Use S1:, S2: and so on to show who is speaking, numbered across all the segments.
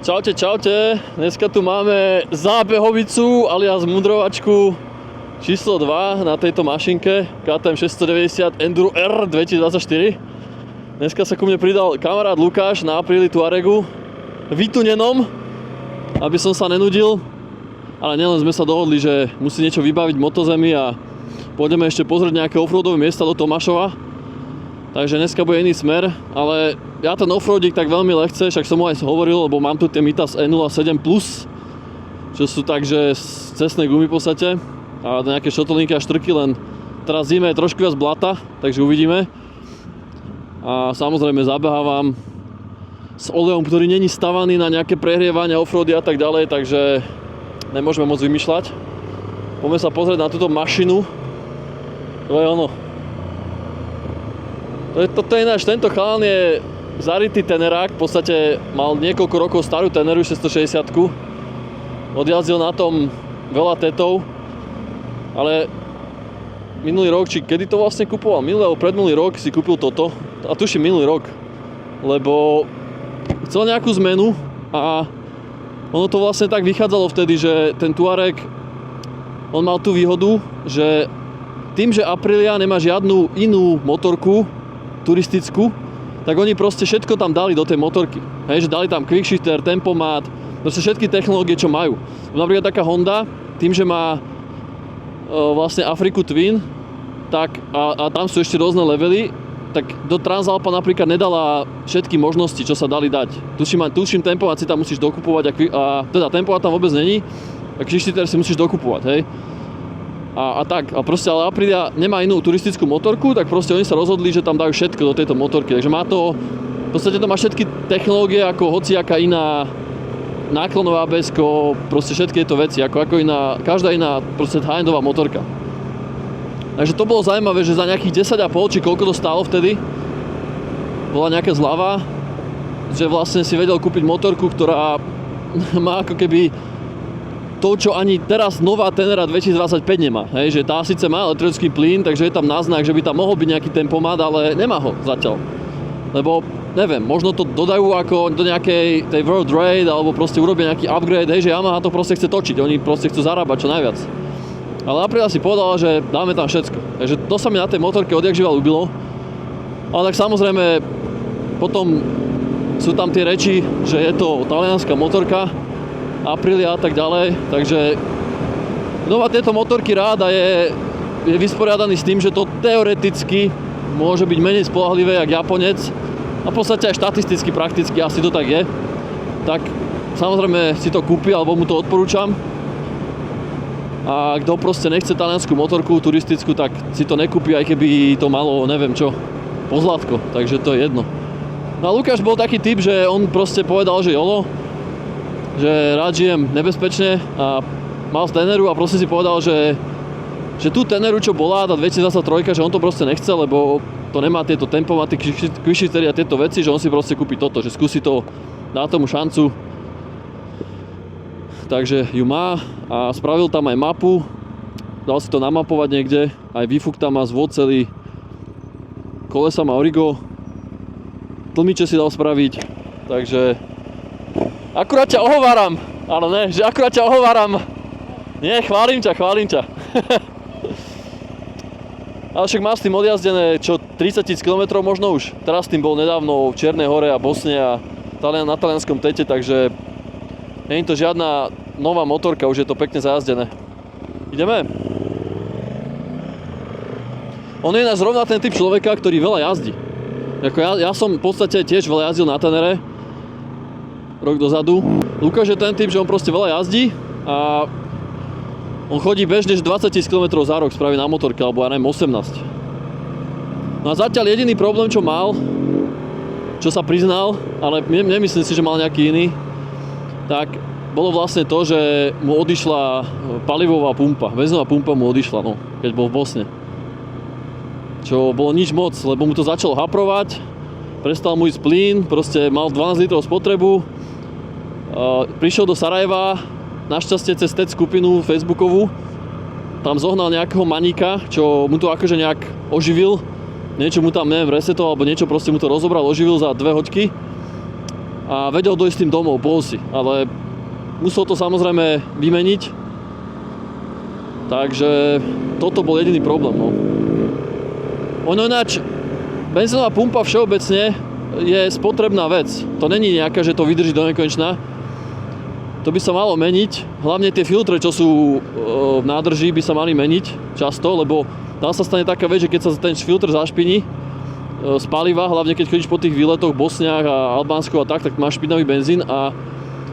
S1: Čaute, čaute. Dneska tu máme zábehovicu alias mudrovačku číslo 2 na tejto mašinke KTM 690 Enduro R 2024. Dneska sa ku mne pridal kamarát Lukáš na apríli Tuaregu vytunenom, aby som sa nenudil. Ale nielen sme sa dohodli, že musí niečo vybaviť motozemi a pôjdeme ešte pozrieť nejaké offroadové miesta do Tomášova. Takže dneska bude iný smer, ale ja ten offroadík tak veľmi lehce, však som mu aj hovoril, lebo mám tu tie Mitas E07+, čo sú takže cestné gumy v podstate a nejaké šotolinky a štrky, len teraz zime je trošku viac blata, takže uvidíme. A samozrejme zabehávam s olejom, ktorý není stavaný na nejaké prehrievania, offroady a tak ďalej, takže nemôžeme moc vymýšľať. Poďme sa pozrieť na túto mašinu. To je ono. Toto je ináč, tento chalán je zarytý tenerák, v podstate mal niekoľko rokov starú Teneru 660-ku. Odjazdil na tom veľa tetov, ale minulý rok, či kedy to vlastne kupoval? Minulý alebo predminulý rok si kúpil toto, a tuším minulý rok, lebo chcel nejakú zmenu a ono to vlastne tak vychádzalo vtedy, že ten Tuareg, on mal tú výhodu, že tým, že Aprilia nemá žiadnu inú motorku turistickú, tak oni proste všetko tam dali do tej motorky. Hej, že dali tam quickshifter, tempomat, proste všetky technológie, čo majú. Napríklad taká Honda, tým, že má vlastne Afriku Twin, tak a tam sú ešte rôzne levely, tak do Transalpa napríklad nedala všetky možnosti, čo sa dali dať. Tuším tempomat si tam musíš dokupovať a teda tempomat tam vôbec není, a quickshifter si musíš dokupovať, hej. A tak, a proste ale Aprilia nemá inú turistickú motorku, tak proste oni sa rozhodli, že tam dajú všetko do tejto motorky. Takže má to, v podstate to má všetky technológie ako hociaká iná náklonová ABS-ko, proste všetky tieto veci, ako iná, každá iná proste high-endová motorka. Takže to bolo zaujímavé, že za nejakých 10,5 či koľko to stálo vtedy, bola nejaká zľava, že vlastne si vedel kúpiť motorku, ktorá má ako keby to, čo ani teraz nová Tenera 2025 nemá. Hej, že tá síce má elektrický plyn, takže je tam náznak, že by tam mohol byť nejaký tempomat, ale nemá ho zatiaľ. Lebo, neviem, možno to dodajú ako do nejakej tej World Raid, alebo proste urobia nejaký upgrade, hej, že Yamaha to proste chce točiť, oni proste chcú zarábať čo najviac. Ale Aprilia si povedala, že dáme tam všetko. Takže to sa mi na tej motorke odjakživa ľúbilo. Ale tak samozrejme, potom sú tam tie reči, že je to talianská motorka, Aprilia a tak ďalej, takže kto má tieto motorky rád a je vysporiadaný s tým, že to teoreticky môže byť menej spoľahlivé jak Japonec a v podstate aj štatisticky, prakticky asi to tak je, tak samozrejme si to kúpi alebo mu to odporúčam. A kto proste nechce taliansku motorku turistickú, tak si to nekúpi, aj keby to malo neviem čo, pozlátko, takže to je jedno. No a Lukáš bol taký typ, že on proste povedal, že jolo, že rád žijem nebezpečne a mal Teneru a proste si povedal, že tú Teneru, čo bola, tá 2023, že on to proste nechce, lebo to nemá tieto tempomaty, quickshiftery a tieto veci, že on si proste kúpi toto, že skúsi to, dá tomu šancu. Takže ju má a spravil tam aj mapu, dal si to namapovať niekde, aj výfuk tam má zvod celý, kolesa má Origo, tlmiče si dal spraviť, takže akurát ťa ohováram, ale ne, že akurát ťa ohováram. Nie, chválim ťa. Ale však má s tým odjazdené, čo, 30 000 km možno už. Teraz s tým bol nedávno v Čiernej Hore a Bosne a na talianskom tete, takže nie je to žiadna nová motorka, už je to pekne zajazdené. Ideme? On je zrovna ten typ človeka, ktorý veľa jazdí. Ako ja som v podstate tiež veľa jazdil na Tenere, rok dozadu. Lukáš je ten typ, že on proste veľa jazdí a on chodí bežne 20 000 km za rok spraví na motorke, alebo ja neviem, 18. No a zatiaľ jediný problém, čo mal, čo sa priznal, ale nemyslím si, že mal nejaký iný, tak bolo vlastne to, že mu odišla palivová pumpa, benzínová pumpa mu odišla, no, keď bol v Bosne. Čo bolo nič moc, lebo mu to začalo haprovať, prestal mu ísť plyn, proste mal 12 litrov spotrebu. Prišiel do Sarajeva, našťastie cez TED skupinu facebookovú, tam zohnal nejakého maníka, čo mu to akože nejak oživil, niečo mu tam, neviem, resetoval, alebo niečo proste mu to rozobral, oživil za 2 hoďky. a vedel dojsť s tým domov, bol si, ale musel to samozrejme vymeniť, takže toto bol jediný problém. No. Ono ináč, benzínová pumpa všeobecne je spotrebná vec, to není nejaká, že to vydrží do nekonečna. To by sa malo meniť, hlavne tie filtre, čo sú v nádrži, by sa mali meniť často, lebo tam sa stane taká vec, že keď sa ten filter zašpiní z paliva, hlavne keď chodíš po tých výletoch v Bosniach a Albánsku a tak máš špinavý benzín a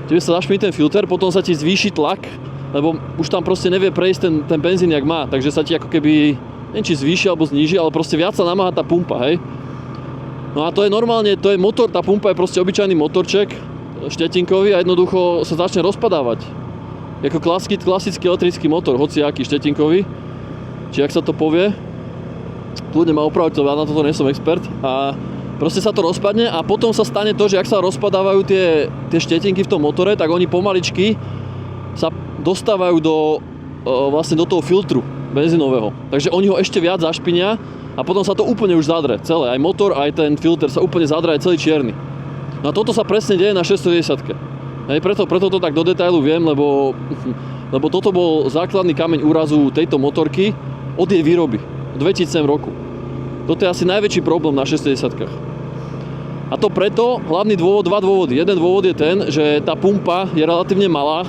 S1: tebe sa zašpiní ten filter, potom sa ti zvýši tlak, lebo už tam proste nevie prejsť ten benzín, jak má, takže sa ti ako keby, neviem či zvýši alebo zníži, ale proste viac sa namáha tá pumpa, hej. No a to je normálne, to je motor, tá pumpa je proste obyčajný motorček, štetinkový a jednoducho sa začne rozpadávať. Ako klasický elektrický motor, hociaký štetinkový, či ak sa to povie. Kľudne ma opraviť, ja na toto nie som expert. A proste sa to rozpadne a potom sa stane to, že ak sa rozpadávajú tie štetinky v tom motore, tak oni pomaličky sa dostávajú vlastne do toho filtru benzínového. Takže oni ho ešte viac zašpinia a potom sa to úplne už zadre. Celé, aj motor, aj ten filter sa úplne zadre, aj celý čierny. No a toto sa presne deje na 610. Hej, preto to tak do detailu viem, lebo toto bol základný kameň úrazu tejto motorky od jej výroby v 2007 roku. Toto je asi najväčší problém na 610. A to preto, hlavný dôvod, dva dôvody. Jeden dôvod je ten, že tá pumpa je relatívne malá,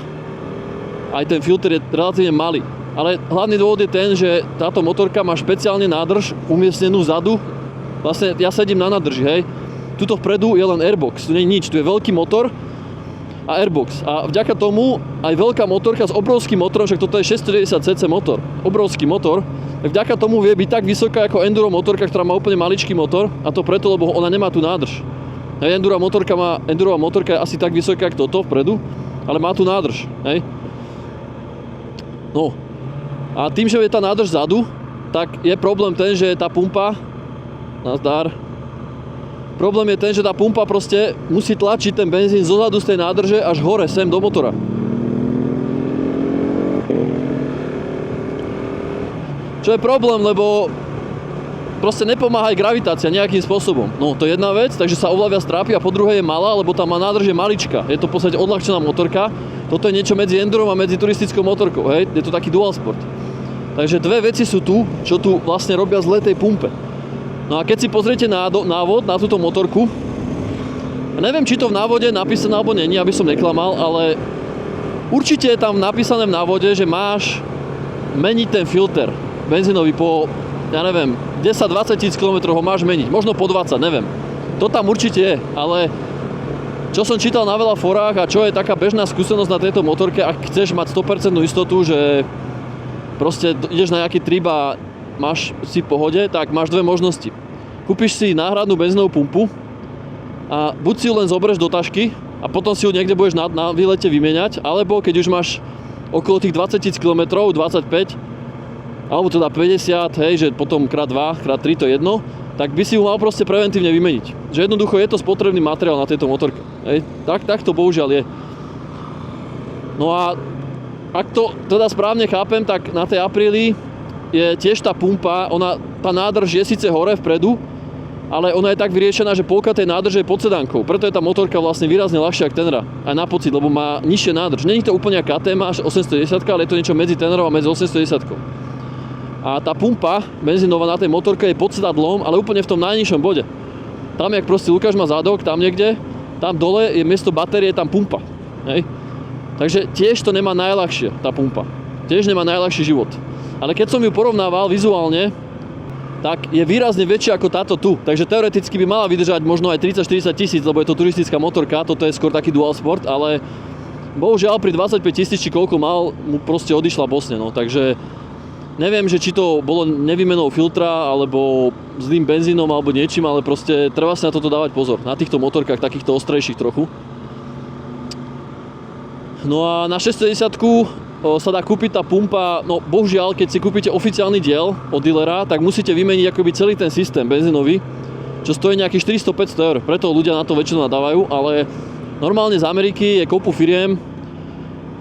S1: aj ten filter je relatívne malý. Ale hlavný dôvod je ten, že táto motorka má špeciálne nádrž umiestnenú vzadu. Vlastne ja sedím na nádrži, hej. Tuto vpredu je len airbox, tu nie je nič, tu je veľký motor a airbox. A vďaka tomu aj veľká motorka s obrovským motorom, však toto je 690cc motor, obrovský motor, vďaka tomu vie byť tak vysoká ako enduro motorka, ktorá má úplne maličký motor, a to preto, lebo ona nemá tú nádrž. Endurová motorka je asi tak vysoká ako toto vpredu, ale má tú nádrž, hej. No, a tým, že je tá nádrž vzadu, tak je problém ten, že tá pumpa, nazdar, problém je ten, že tá pumpa proste musí tlačiť ten benzín zozadu z tej nádrže až hore, sem do motora. Čo je problém, lebo proste nepomáha aj gravitácia nejakým spôsobom. No, to je jedna vec, takže sa oveľa viac trápi, a po druhé je malá, lebo tá nádrž je malička. Je to v podstate odľahčená motorka. Toto je niečo medzi endurom a medzi turistickou motorkou, hej? Je to taký dual sport. Takže dve veci sú tu, čo tu vlastne robia zle tej pumpe. No a keď si pozriete návod na túto motorku, neviem, či to v návode napísané alebo nie, aby som neklamal, ale určite je tam napísané v návode, že máš meniť ten filter benzínový po, ja neviem, 10-20 tisíc km ho máš meniť, možno po 20, neviem. To tam určite je, ale čo som čítal na veľa forách a čo je taká bežná skúsenosť na tejto motorke, ak chceš mať 100% istotu, že proste ideš na nejaký trip a máš si v pohode, tak máš dve možnosti. Kúpiš si náhradnú benzínovú pumpu a buď si ju len zoberieš do tašky a potom si ju niekde budeš na výlete vymieňať, alebo keď už máš okolo tých 20 000 km, 25, alebo teda 50, hej, že potom krát 2, krát 3, to je jedno, tak by si ju mal proste preventívne vymeniť. Že jednoducho je to spotrebný materiál na tejto motorke. Hej. Tak to bohužiaľ je. No a ak to teda správne chápem, tak na tej Aprilii je tiež tá pumpa, tá nádrž je síce hore vpredu, ale ona je tak vyriešená, že polka tej nádrže je pod sedánkou. Preto je tá motorka vlastne výrazne ľahšia ako Tenera. Aj na pocit, lebo má nižšie nádrž. Není to úplne KTM až 810, ale je to niečo medzi Tenerou a medzi 810. A tá pumpa benzínová na tej motorke je pod sedadlom, ale úplne v tom najnižšom bode. Tam, jak proste Lukáš má zadok, tam niekde, tam dole je miesto batérie, tam pumpa. Hej? Takže tiež to nemá najľahšie, tá pumpa. Tiež nemá najľahší život. Ale keď som ju porovnával vizuálne, tak je výrazne väčšia ako táto tu. Takže teoreticky by mala vydržať možno aj 30-40 tisíc, lebo je to turistická motorka, toto je skôr taký dual sport, ale bohužiaľ pri 25 000 či koľko mal, mu proste odišla Bosne, no. Takže neviem, že či to bolo nevymenou filtra, alebo zlým benzínom, alebo niečím, ale proste treba si na toto dávať pozor. Na týchto motorkách, takýchto ostrejších trochu. No a na 610-ku sa dá kúpiť tá pumpa, no bohužiaľ, keď si kúpite oficiálny diel od dealera, tak musíte vymeniť akoby celý ten systém benzínový, čo stojí nejakých 400-500 eur. Preto ľudia na to väčšinou nadávajú, ale normálne z Ameriky je kopu firiem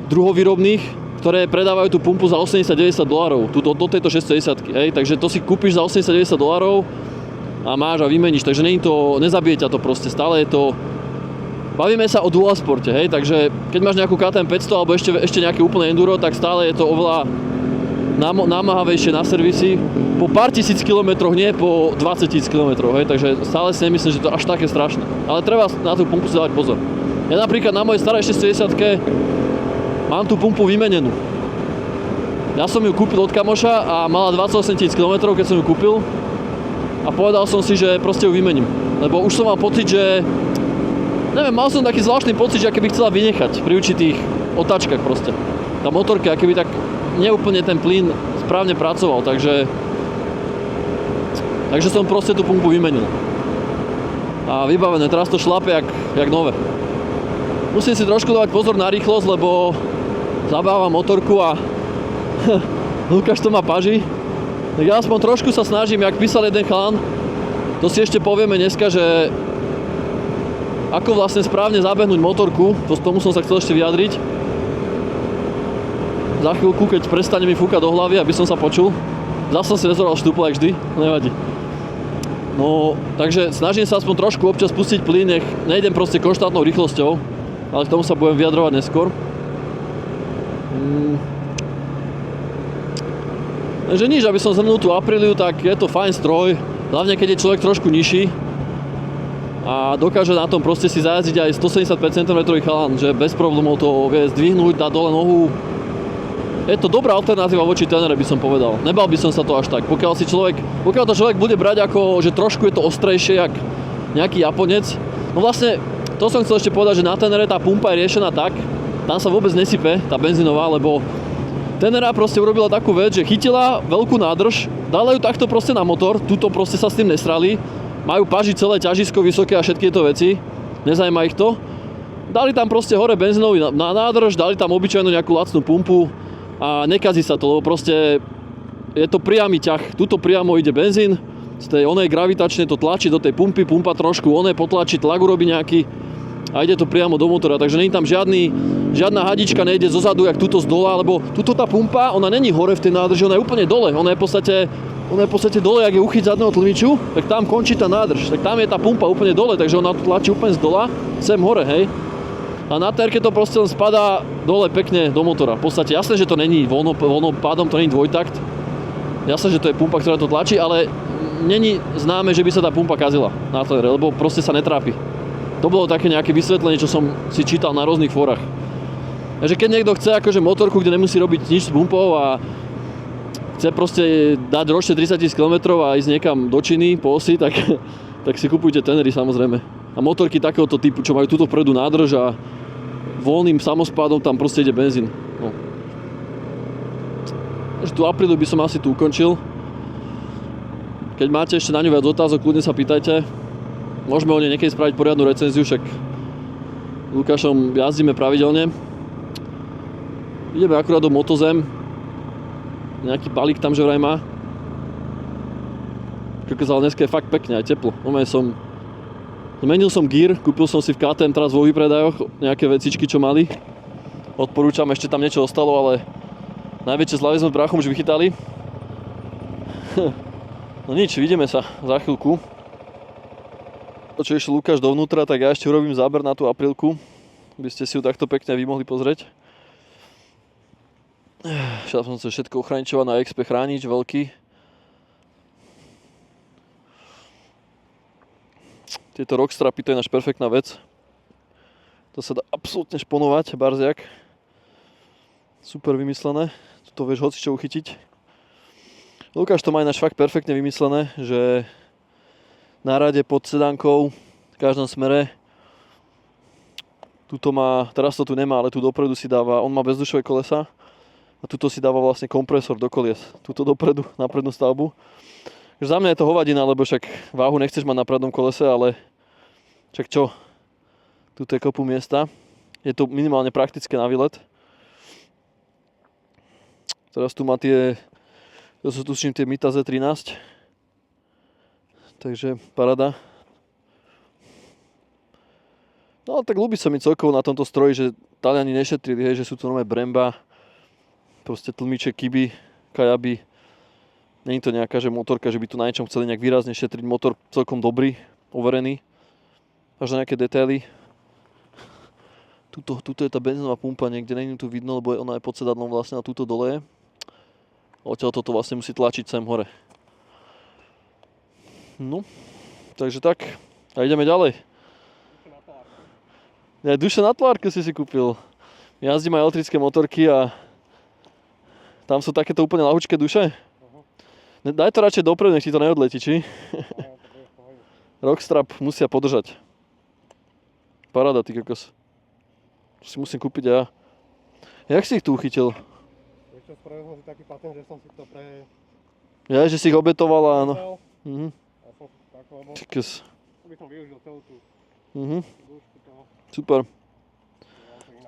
S1: druhovýrobných, ktoré predávajú tú pumpu za $80-90 do tejto 610-ky, hej, takže to si kúpiš za $80-90 a máš a vymeníš, takže nezabije ťa to proste, stále je to bavíme sa o dualsporte, hej, takže keď máš nejakú KTM 500 alebo ešte nejaké úplné enduro, tak stále je to oveľa námahavejšie na servisy. Po pár tisíc kilometroch, nie po 20 000 kilometroch, hej, takže stále si nemyslím, že to až také strašné. Ale treba na tú pumpu si dávať pozor. Ja napríklad na mojej starej 670-ke mám tú pumpu vymenenú. Ja som ju kúpil od kamoša a mala 28 000 km, keď som ju kúpil. A povedal som si, že proste ju vymením. Lebo už som mal pocit, že... Neviem, mal som taký zvláštny pocit, že aké by chcela vynechať pri určitých otáčkach proste. Tá motorka, aké by tak neúplne ten plyn správne pracoval, takže som proste tú pumpu vymenil. A vybavené, teraz to šlape jak nové. Musím si trošku dávať pozor na rýchlosť, lebo zabávam motorku a Lukáš to má paži. Tak ja aspoň trošku sa snažím, jak písal jeden chalan, to si ešte povieme dneska, že ako vlastne správne zabehnúť motorku, tomu som sa chcel ešte vyjadriť. Za chvíľku, keď prestane mi fúkať do hlavy, aby som sa počul. Zas som si rezoroval štúpla, jak vždy, nevadí. No, takže snažím sa aspoň trošku občas pustiť plyn, nech nejdem proste konštantnou rýchlosťou, ale k tomu sa budem vyjadrovať neskôr. Takže nič, aby som zhrnul tú Apriliu, tak je to fajn stroj, hlavne keď je človek trošku nižší a dokáže na tom proste si zajazdiť aj 175 cm chalan, že bez problémov to vie zdvihnúť, dať dole nohu. Je to dobrá alternatíva voči Tenere, by som povedal. Nebal by som sa to až tak. Pokiaľ to človek bude brať ako, že trošku je to ostrejšie, jak nejaký Japonec. No vlastne, to som chcel ešte povedať, že na Tenere tá pumpa je riešená tak, tam sa vôbec nesype, tá benzínová, lebo Tenera proste urobila takú vec, že chytila veľkú nádrž, dala ju takto proste na motor, tuto proste sa s tým nesrali, majú paži celé ťažisko vysoké a všetky tieto veci, nezajíma ich to. Dali tam proste hore benzínový na nádrž, dali tam obyčajnú nejakú lacnú pumpu a nekazí sa to, lebo proste je to priamy ťah. Tuto priamo ide benzín, z tej onej gravitačne to tlačí do tej pumpy, pumpa trošku potlačí, tlak urobí nejaký a ide to priamo do motora, takže nie je tam žiadna hadička nejde zozadu, jak tuto z dola, lebo tuto tá pumpa, ona není hore v tej nádrži, ona je úplne dole, ona je v podstate dole, jak je uchyť zadného tlmiču, tak tam končí tá nádrž, tak tam je tá pumpa úplne dole, takže ona tlačí úplne z dola, sem hore, hej. A na terke to proste len spadá dole pekne do motora. V podstate jasné, že to není voľným pádom, to není dvojtakt. Jasné, že to je pumpa, ktorá to tlačí, ale není známe, že by sa tá pumpa kazila na tere, lebo proste sa netrápi. To bolo také nejaké vysvetlenie, čo som si čítal na rôznych fórach. Takže keď niekto chce akože motorku, kde nemusí robiť nič s pumpou a chce proste dať ročne 30 000 km a ísť niekam do Číny po osi, tak si kupujte Tenery samozrejme. A motorky takéhoto typu, čo majú túto vpredu nádrž a voľným samospádom tam proste ide benzín. No. Takže tú Apriliu by som asi tu ukončil. Keď máte ešte na ňu viac otázok, kľudne sa pýtajte. Môžeme o nej niekedy spraviť poriadnu recenziu, však Lukášom jazdíme pravidelne. Ideme akurát do Motozem. Nejaký balík tam že vraj má. Ale dneska je fakt pekne, aj teplo. Zmenil som gear, kúpil som si v KTM teraz vo výpredajoch nejaké vecičky, čo mali. Odporúčam, ešte tam niečo ostalo, ale najväčšie zľavy sme s bráchom už vychytali. No nič, vidíme sa za chvíľku. Čo ešte Lukáš dovnútra, tak ja ešte urobím záber na tú Aprilku, aby ste si ju takto pekne vy mohli pozrieť. Šiel som sa všetko ochraničovať na XP chránič, veľký. Tieto rockstrapy, to je náš perfektná vec. To sa dá absolútne šponovať, barziak. Super vymyslené, tu vieš hocičo uchytiť. Lukáš to má ináč fakt perfektne vymyslené, že na rade pod sedánkou v každom smere. Tuto má, teraz to tu nemá, ale tu dopredu si dáva, on má bezdušové kolesa a tuto si dáva vlastne kompresor do kolies. Tuto dopredu, na prednú stavbu. Takže za mňa je to hovadina, lebo však váhu nechceš mať na prednom kolese, ale však čo? Tuto je kopu miesta. Je to minimálne praktické na výlet. Teraz tu má tie, to sú tuším tie Mita Z13. Takže paráda. No tak ľúbi sa mi celkovo na tomto stroji, že Taliani nešetrili, hej, že sú to nové Bremba, proste tlmiče, Kiby, Kajaby. Není to nejaká že motorka, že by tu na niečom chceli nejak výrazne šetriť. Motor celkom dobrý, overený, až na nejaké detaily. Tuto je tá benzínová pumpa, niekde není tu vidno, lebo ona je pod sedadlom vlastne na túto dole. Odtiaľ toto vlastne musí tlačiť sem hore. No, takže tak. A ideme ďalej. Duše na tlárku si kúpil. Jazdím aj elektrické motorky a tam sú takéto úplne ľahučké duše. Daj to radšej dopredu, nech ti to neodletí, či? Rockstrap musia podržať. Paráda, ty kokos. To si musím kúpiť ja. Jak si ich tu uchytil?
S2: Ešte spravil som si taký patent, že som si to
S1: Ja, že si ich obetovala, áno.
S2: A som si tak, lebo
S1: Kokos.
S2: by som využil celú tú dĺžku toho.
S1: Super.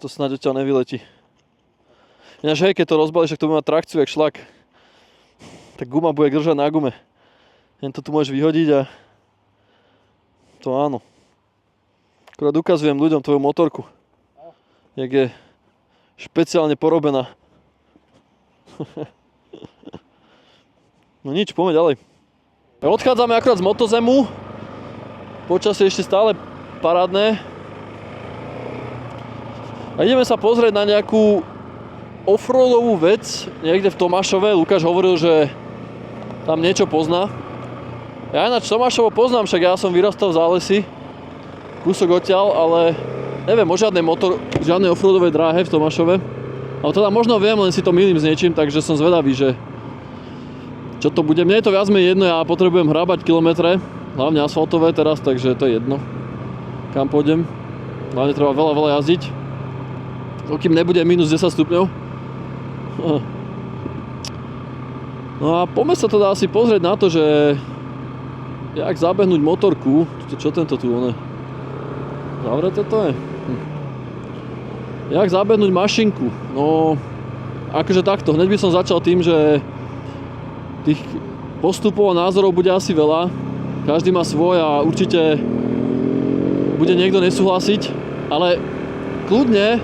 S1: To snáď odtiaľ nevyletí. Ináč hej, keď to rozbalíš, tak to bude mať trakciu jak šlak. Tak guma bude držať na gume. Jen to tu môžeš vyhodiť a to áno. Akurát ukazujem ľuďom tvoju motorku. Jak je špeciálne porobená. No nič, poďme ďalej. Odchádzame akurát z Motozemu. Počasie ešte stále parádne. A ideme sa pozrieť na nejakú offroadovú vec niekde v Tomášove. Lukáš hovoril, že tam niečo pozná. Ja ináč Tomášovo poznám, však ja som vyrastal v Zálesi. Kúsok odtiaľ, ale neviem o žiadnej offroadovej dráhe v Tomášove. Ale teda možno viem, len si to mýlim s niečím, takže som zvedavý, že čo to bude. Mne je to viac menej jedno, ja potrebujem hrábať kilometre, hlavne asfaltové teraz, takže to je jedno, kam pôjdem. Hlavne treba veľa jazdiť, dokým nebude minus 10 stupňov. No a poďme sa teda asi pozrieť na to, že jak zabehnúť motorku. Čo tento tu on je? Zavreté to je? Jak zabehnúť mašinku? No, akože takto. Hneď by som začal tým, že tých postupov a názorov bude asi veľa. Každý má svoj a určite bude niekto nesúhlasiť. Ale kľudne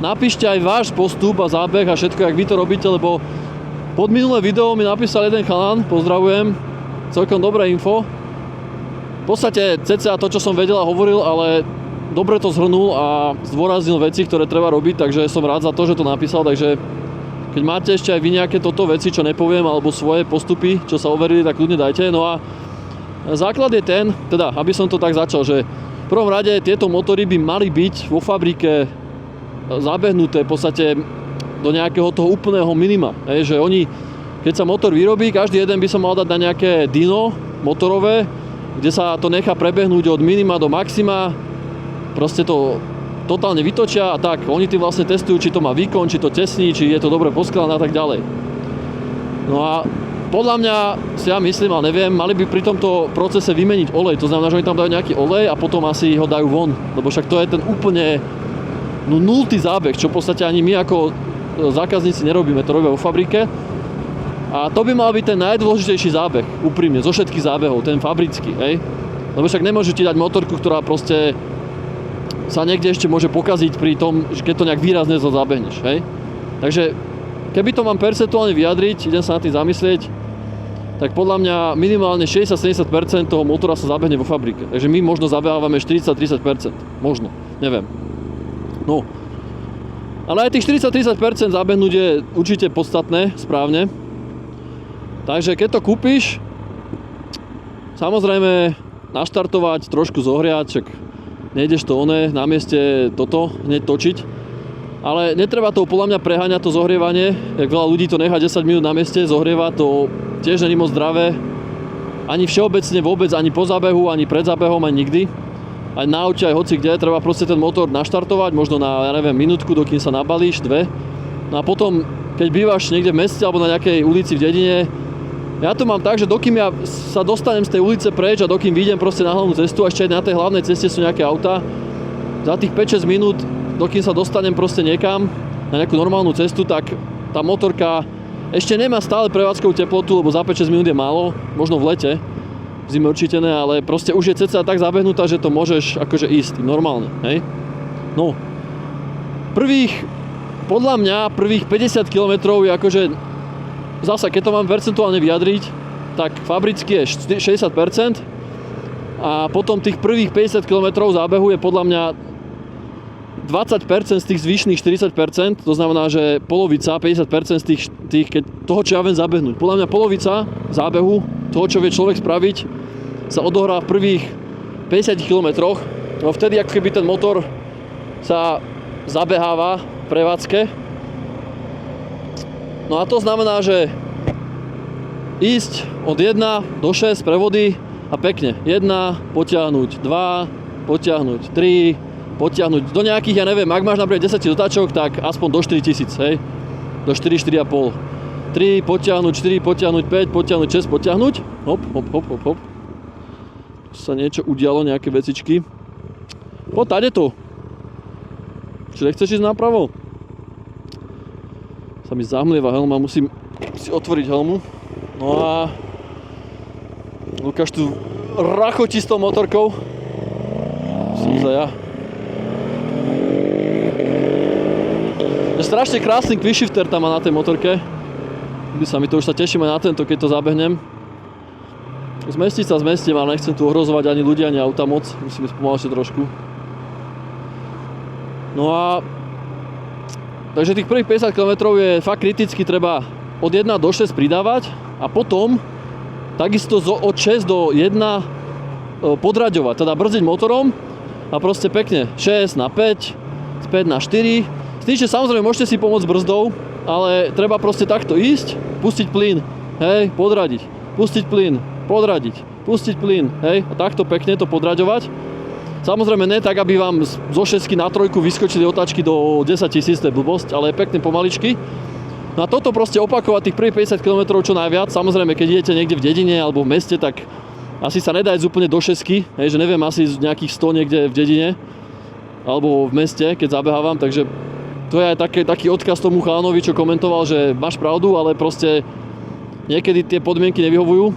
S1: napíšte aj váš postup a zábeh a všetko, jak vy to robíte, lebo pod minulé video mi napísal jeden chalan, pozdravujem, celkom dobré info. V podstate cca to, čo som vedel a hovoril, ale dobre to zhrnul a zdôraznil veci, ktoré treba robiť, takže som rád za to, že to napísal, takže keď máte ešte aj vy nejaké toto veci, čo nepoviem, alebo svoje postupy, čo sa overili, tak kľudne dajte. No a základ je ten, teda, aby som to tak začal, že v prvom rade tieto motory by mali byť vo fabrike zabehnuté v podstate do nejakého toho úplného minima. Že oni, keď sa motor vyrobí, každý jeden by sa mal dať na nejaké dyno motorové, kde sa to nechá prebehnúť od minima do maxima, proste to totálne vytočia a tak. Oni tým vlastne testujú, či to má výkon, či to tesní, či je to dobre poskladané a tak ďalej. No a podľa mňa, si ja myslím, ale neviem, mali by pri tomto procese vymeniť olej. To znamená, že oni tam dajú nejaký olej a potom asi ho dajú von. Lebo však to je ten úplne nultý zábeh, čo v podstate ani my ako zákazníci nerobíme, to robia vo fabrike. A to by mal byť ten najdôležitejší zábeh, úprimne, zo všetkých zábehov, ten fabrický, hej. Lebo však nemôžu ti dať motorku, ktorá proste sa niekde ešte môže pokaziť pri tom, keď to nejak výrazne zabehneš, hej. Takže keby to mám percentuálne vyjadriť, idem sa na tým zamyslieť, tak podľa mňa minimálne 60-70% toho motora sa zabehne vo fabrike. Takže my možno zabehávame 40-30%, možno, neviem. No, ale aj tých 40-30% zabehnúť je určite podstatné, správne. Takže keď to kúpiš, samozrejme naštartovať, trošku zohriať, čak nejdeš to na mieste toto hneď točiť. Ale netreba to podľa mňa preháňať to zohrievanie, jak veľa ľudí to nechá 10 minút na mieste, zohrieva to tiež není moc zdravé. Ani všeobecne vôbec, ani po zábehu, ani pred zábehom, ani nikdy. Aj na aute, aj hoci kde, treba proste ten motor naštartovať, možno na, ja neviem, minútku, dokým sa nabalíš, 2. No a potom, keď bývaš niekde v meste alebo na nejakej ulici v dedine, ja to mám tak, že dokým ja sa dostanem z tej ulice preč a dokým vyjdem proste na hlavnú cestu, a ešte aj na tej hlavnej ceste sú nejaké autá, za tých 5-6 minút, dokým sa dostanem proste niekam, na nejakú normálnu cestu, tak tá motorka ešte nemá stále prevádzkovú teplotu, lebo za 5-6 minút je málo, možno v lete, v zime určite ne, ale proste už je cca tak zabehnutá, že to môžeš akože ísť normálne, hej? No, podľa mňa prvých 50 km je akože, zasa keď to mám percentuálne vyjadriť, tak fabricky je 60% a potom tých prvých 50 km zábehu je podľa mňa 20% z tých zvyšných 40%, to znamená, že polovica, 50% z tých toho, čo ja viem zabehnúť. Podľa mňa polovica zábehu, toho, čo vie človek spraviť, sa odohrá v prvých 50 kilometroch. No vtedy, ako keby ten motor sa zabeháva v prevádzke. No a to znamená, že ísť od 1 do 6 prevody a pekne. 1, potiahnuť, 2, potiahnuť, 3, potiahnuť do nejakých, ja neviem, ak máš napríklad 10 dotáčok, tak aspoň do 4000, hej? Do 4, 4,5. 3, potiahnuť, 4, potiahnuť, 5, potiahnuť, 6, potiahnuť. Hop, hop, hop, hop, hop. Tu sa niečo udialo, nejaké vecičky. Poď, tade to. Či nechceš ísť napravo? Sa mi zahmlieva helma, musím si otvoriť helmu. No a Lukáš tu rachotí s tou motorkou. Som za ja. Je strašne krásny quickshifter tam má na tej motorke. Už sa teším aj na tento, keď to zabehnem. Zmestiť sa zmestím, ale nechcem tu ohrozovať ani ľudia, ani auta moc. Musím ísť pomalšie trošku. No a takže tých prvých 50 km je fakt kriticky, treba od 1 do 6 pridávať a potom takisto od 6 do 1 podraďovať, teda brzdiť motorom a proste pekne 6 na 5, späť na 4. S tým, že samozrejme môžete si pomôcť brzdou, ale treba proste takto ísť, pustiť plyn, hej, podradiť, pustiť plyn, podradiť, pustiť plyn, hej, a takto pekne to podraďovať. Samozrejme ne tak, aby vám zo 6 na 3 vyskočili otáčky do 10 000, to je blbosť, ale pekne pomaličky. No a toto proste opakovať tých prvých 50 km čo najviac. Samozrejme, keď idete niekde v dedine alebo v meste, tak asi sa nedá ísť úplne do 6, hej, že neviem, asi nejakých 100 niekde v dedine alebo v meste, keď zabehávam, takže to je aj taký odkaz tomu chalanovi, čo komentoval, že máš pravdu, ale proste niekedy tie podmienky nevyhovujú.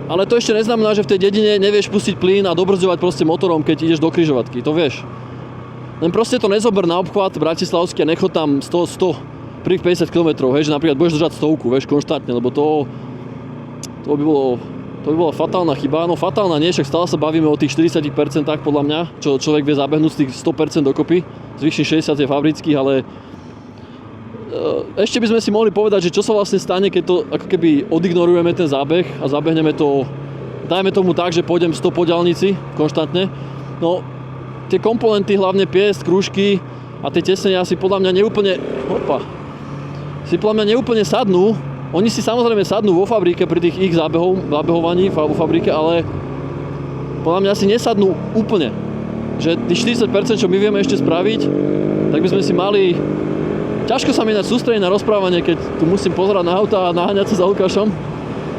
S1: Ale to ešte neznamená, že v tej dedine nevieš pustiť plyn a dobrzdovať proste motorom, keď ideš do križovatky, to vieš. Len proste to nezober na obchvat bratislavský a nechod tam 100 prvých 50 km, hej, že napríklad budeš držať 100, vieš, konštantne, lebo to by bola fatálna chyba. No fatálna nie, však stále sa bavíme o tých 40% podľa mňa, čo človek vie zabehnúť z tých 100% dokopy. Zvyšných 60 je fabrických, ale ešte by sme si mohli povedať, že čo sa vlastne stane, keď to ako keby odignorujeme ten zábeh a zabehneme to, dajme tomu tak, že pôjdem 100 po diaľnici konštantne. No, tie komponenty, hlavne piest, krúžky a tie tesnenia si podľa mňa neúplne sadnú. Oni si samozrejme sadnú vo fabrike pri tých ich zabehovaní vo fabrike, ale podľa mňa si nesadnú úplne. Že tých 40%, čo my vieme ešte spraviť, tak by sme si mali... Ťažko sa mi ináč sústrediť na rozprávanie, keď tu musím pozerať na auta a naháňať sa za Lukášom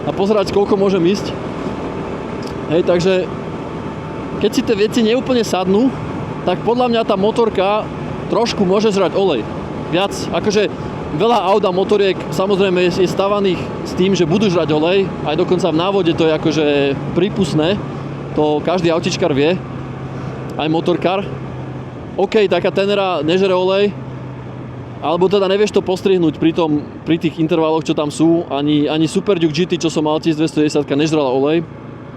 S1: a pozerať, koľko môžem ísť. Hej, takže keď si tie veci neúplne sadnú, tak podľa mňa tá motorka trošku môže žrať olej. Viac, akože veľa aut a motoriek samozrejme je stavaných s tým, že budú žrať olej, aj dokonca v návode to je akože prípustné, to každý autičkár vie, aj motorkár. OK, taká Tenera nežere olej, alebo teda nevieš to postrihnúť pri tých intervaloch, čo tam sú, ani Super Duke GT, čo som mal 1210, nežrala olej,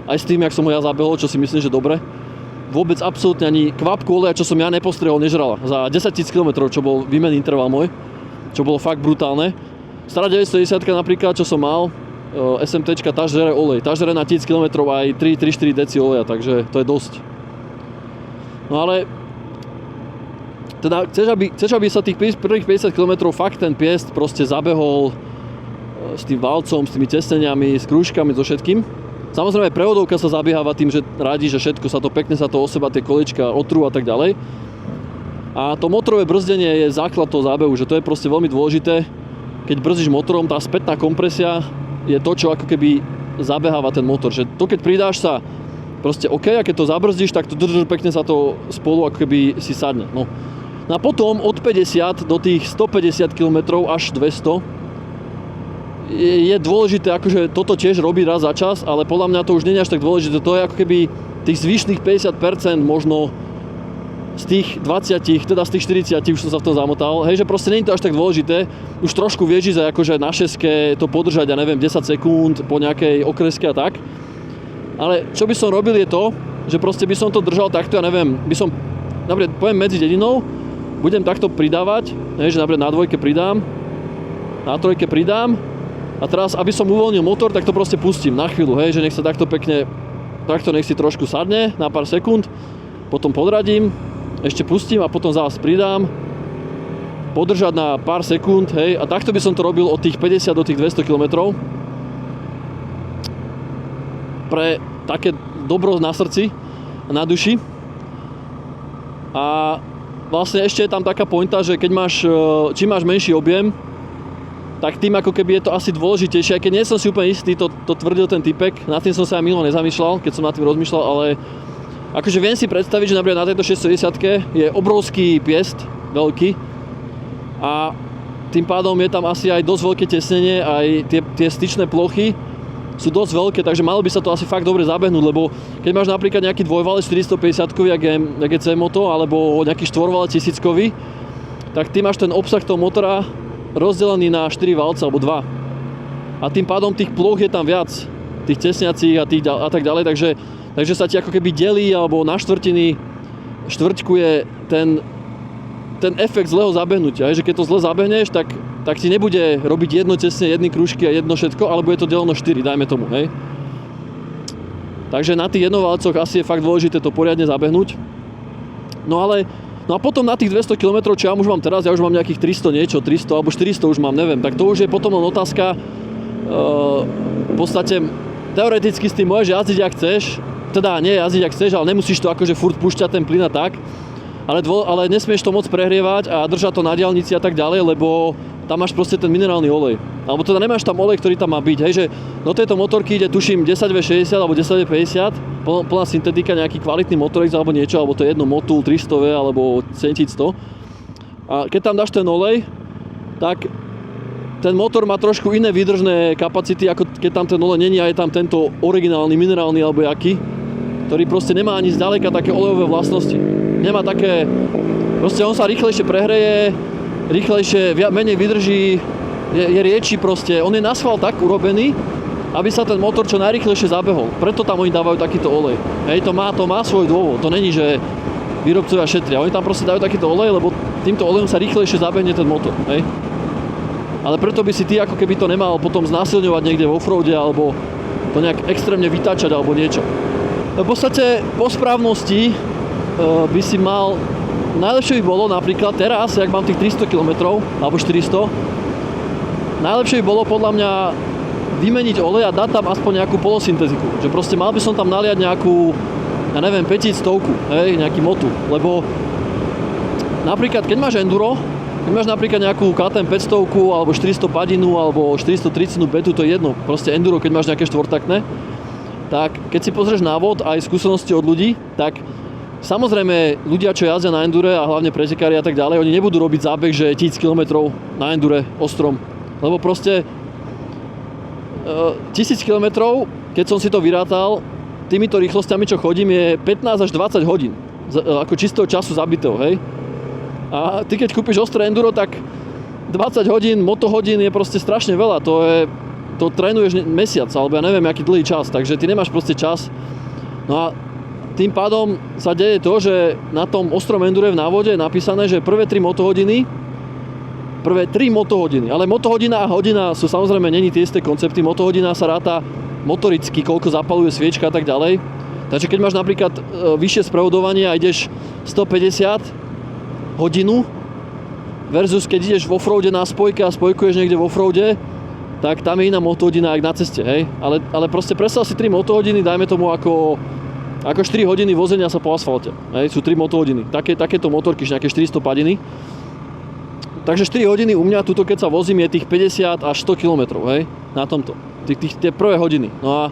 S1: aj s tým, jak som ho ja zabehol, čo si myslím, že dobre. Vôbec absolútne ani kvapku oleja, čo som ja nepostrehol, nežrala. Za 10 000 km, čo bol výmenný interval môj, čo bolo fakt brutálne. Stará 910 napríklad, čo som mal, SMTčka, tá žere olej. Tá žere na 1000 km aj 3-4 deci oleja, takže to je dosť. No ale teda chceš, aby sa tých prvých 50 km fakt ten piest proste zabehol s tým valcom, s tými tesneniami, s krúžkami, so všetkým. Samozrejme prevodovka sa zabieháva tým, že radí, že všetko sa to pekne sa to o seba, tie kolečka otrú a tak ďalej. A to motorové brzdenie je základ toho zábehu, že to je proste veľmi dôležité. Keď brzdíš motorom, tá spätná kompresia je to, čo ako keby zabeháva ten motor. Že to, keď pridáš sa proste OK, a keď to zabrzdíš, tak to pekne sa to spolu ako keby si sadne. No a potom od 50 do tých 150 km až 200 je dôležité akože toto tiež robiť raz za čas, ale podľa mňa to už nie je až tak dôležité. To je ako keby tých zvyšných 50% možno z tých 20, teda z tých 40 už som sa v tom zamotal. Hej, že proste nie je to až tak dôležité. Už trošku vieš ísť akože na šeske to podržať, ja neviem, 10 sekúnd po nejakej okreske a tak. Ale čo by som robil je to, že proste by som to držal takto, ja neviem, by som napríklad pojem medzi dedinou, budem takto pridávať, že napríklad na dvojke pridám, na trojke pridám a teraz, aby som uvoľnil motor, tak to proste pustím na chvíľu, že nech sa takto pekne, takto nech si trošku sadne na pár sekúnd, potom podradím, ešte pustím a potom zás pridám, podržať na pár sekúnd, a takto by som to robil od tých 50 do tých 200 km. Pre také dobro na srdci a na duši. A vlastne ešte je tam taká pointa, že keď čím máš menší objem, tak tým ako keby je to asi dôležitejšie, aj keď nie som si úplne istý, to tvrdil ten typek, nad tým som sa aj minulo nezamýšľal, keď som nad tým rozmýšľal, ale akože viem si predstaviť, že napríklad na tejto 610 je obrovský piest, veľký, a tým pádom je tam asi aj dosť veľké tesnenie, aj tie styčné plochy sú dosť veľké, takže malo by sa to asi fakt dobre zabehnúť, lebo keď máš napríklad nejaký dvojvalec 450-kový, jak je C-Moto, alebo nejaký štvorvalec 1000-kový, tak ty máš ten obsah toho motora rozdelený na 4 valce alebo 2. A tým pádom tých ploch je tam viac, tých tesniacích a tak ďalej, takže sa ti ako keby delí alebo na štvrtiny štvrťkuje ten efekt zlého zabehnutia, že keď to zle zabehneš, tak ti nebude robiť jedno tesne, jedny krúžky a jedno všetko, alebo je to deleno 4, dajme tomu, Takže na tých jednovalcoch asi je fakt dôležité to poriadne zabehnúť. No a potom na tých 200 km, čo ja už mám teraz, ja už mám nejakých 300 niečo, 300 alebo 400 už mám, neviem, tak to už je potom len otázka, v podstate teoreticky s tým môžeš jazdiť, ak chceš, teda nie jazdiť, ak chceš, ale nemusíš to akože furt púšťať ten plyn a tak, ale nesmieš to moc prehrievať a držať to na diaľnici a tak ďalej, lebo tam máš proste ten minerálny olej. Alebo teda nemáš tam olej, ktorý tam má byť, že do tejto motorky ide, tuším, 10V60 alebo 10V50, plná syntetika, nejaký kvalitný Motorex alebo niečo, alebo to je jedno Motul 300V alebo 7100. A keď tam dáš ten olej, tak ten motor má trošku iné výdržné kapacity, ako keď tam ten olej není a je tam tento originálny minerálny alebo jaký, ktorý proste nemá ani zďaleka také olejové vlastnosti. Nemá také, proste on sa rýchlejšie prehreje, menej vydrží, je riečí proste, on je na schvál tak urobený, aby sa ten motor čo najrýchlejšie zabehol. Preto tam oni dávajú takýto olej. To má svoj dôvod, to není, že výrobcovia šetria. Oni tam proste dajú takýto olej, lebo týmto olejom sa rýchlejšie zabehne ten motor. Ale preto by si ty ako keby to nemal potom znásilňovať niekde v offroade alebo to nejak extrémne vytáčať alebo niečo. V podstate po správnosti by si mal, najlepšie by bolo napríklad teraz, jak mám tých 300 km alebo 400, najlepšie by bolo podľa mňa vymeniť olej a dať tam aspoň nejakú polosynteziku. Že proste mal by som tam naliať nejakú, ja neviem, 500, nejaký motu, lebo napríklad keď máš enduro, keď máš napríklad nejakú KTM 500 alebo 400 padinu alebo 430 betu, to je jedno, proste enduro, keď máš nejaké štvortaktné, tak keď si pozrieš návod aj skúsenosti od ľudí, tak samozrejme ľudia, čo jazdia na endure a hlavne pretekári a tak ďalej, oni nebudú robiť zábeh, že 1000 km na endure ostrom, lebo proste 1000 km, keď som si to vyrátal, týmito rýchlosťami, čo chodím, je 15 až 20 hodín ako čistého času zabitého, A ty keď kúpiš ostré enduro, tak 20 hodín, motohodín je proste strašne veľa, to trénuješ mesiac, alebo ja neviem, aký dlhý čas, takže ty nemáš proste čas. No a tým pádom sa deje to, že na tom ostrom endure v návode je napísané, že prvé 3 motohodiny, ale motohodina a hodina sú samozrejme není tie isté koncepty, motohodina sa ráta motoricky, koľko zapaluje sviečka a tak ďalej. Takže keď máš napríklad vyššie sprevodovanie a ideš 150 hodinu versus keď ideš v offroade na spojke a spojkuješ niekde v offroade, tak tam je iná motohodina jak na ceste, Ale proste predstav si 3 motohodiny, dajme tomu ako 4 hodiny vozenia sa po asfalte, Sú 3 motohodiny, takéto motorky, nejaké 400 padiny. Takže 4 hodiny u mňa, tuto keď sa vozím, je tých 50 až 100 km, na tomto. Tie prvé hodiny. No a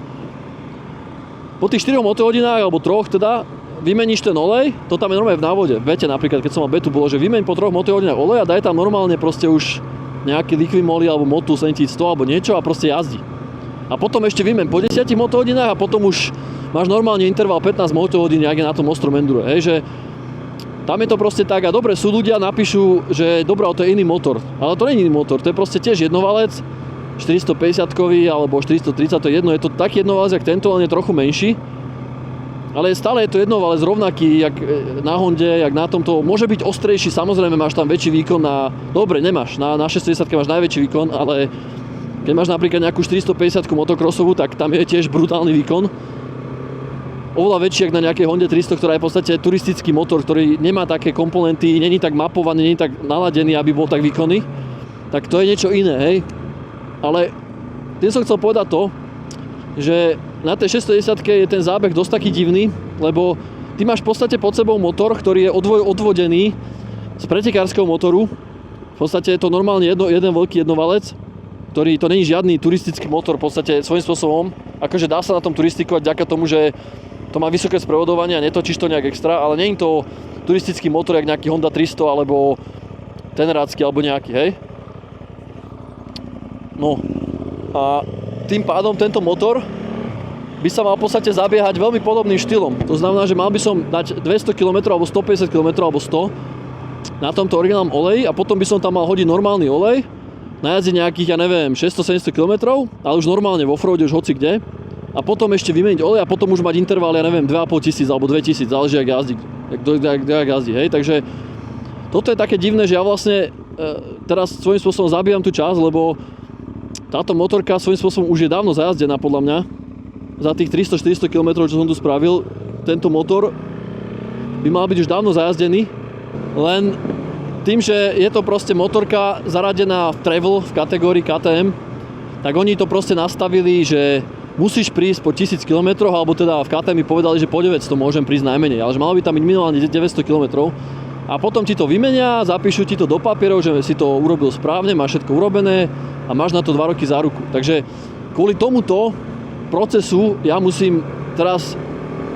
S1: po tých 4 motohodinách, alebo 3 teda, vymeníš ten olej, to tam je normálne v návode. V bete napríklad, keď som mal betu, bolo, že vymeň po 3 motohodinách olej a daj tam normálne proste už nejaký Liquimoli alebo Motul 7100 alebo niečo a proste jazdí. A potom ešte vymeň po 10 motohodinách a potom už máš normálne interval 15 motohodín, jak je na tom ostrom endure, že tam je to proste tak a dobre, sú ľudia, napíšu, že dobrá, to je iný motor. Ale to nie je iný motor, to je proste tiež jednovalec, 450-kový alebo 430, to je jedno, je to taký jednovalec, jak tento, len je trochu menší. Ale stále je to jednovalec rovnaký, jak na Honde, jak na tomto. Môže byť ostrejší, samozrejme máš tam väčší výkon na... Dobre, nemáš, na 610 máš najväčší výkon, ale keď máš napríklad nejakú 450 motocrossovú, tak tam je tiež brutálny výkon. Oveľa väčší, jak na nejakej Honde 300, ktorá je v podstate turistický motor, ktorý nemá také komponenty, není tak mapovaný, není tak naladený, aby bol tak výkonný. Tak to je niečo iné, hej. Ale tým som chcel povedať to, že na tej 610 je ten zábeh dosť taký divný, lebo ty máš v podstate pod sebou motor, ktorý je odvodený z pretekárskeho motoru. V podstate je to normálne jeden veľký jednovalec, ktorý to není žiadny turistický motor, v podstate svojím spôsobom. Akože dá sa na tom turistikovať vďaka tomu, že to má vysoké sprevodovanie a netočíš to nejak extra, ale nie je to turistický motor, jak nejaký Honda 300 alebo Tenerácky alebo nejaký, hej. No a tým pádom tento motor by sa mal v podstate zabiehať veľmi podobným štýlom. To znamená, že mal by som dať 200 km alebo 150 km alebo 100 na tomto originálnom oleji a potom by som tam mal hodiť normálny olej, najazdiť nejakých, ja neviem, 600-700 km, ale už normálne vo offroade, už hoci kde. A potom ešte vymeniť olej a potom už mať interval, ja neviem, 2500 alebo 2000, záleží jak jazdí, jak jazdí, hej. Takže toto je také divné, že ja vlastne teraz svojím spôsobom zabíjam tú časť, lebo táto motorka svojím spôsobom už je dávno zajazdená podľa mňa. Za tých 300-400 km, čo som tu spravil, tento motor by mal byť už dávno zajazdený, len tým, že je to proste motorka zaradená v travel, v kategórii KTM, tak oni to proste nastavili, že musíš prísť po 1000 km, alebo teda v KTM mi povedali, že po 900 môžem prísť najmenej, ale že malo by tam byť minimálne 900 km. A potom ti to vymenia, zapíšu ti to do papierov, že si to urobil správne, máš všetko urobené a máš na to 2 roky záruku. Takže kvôli tomuto procesu ja musím teraz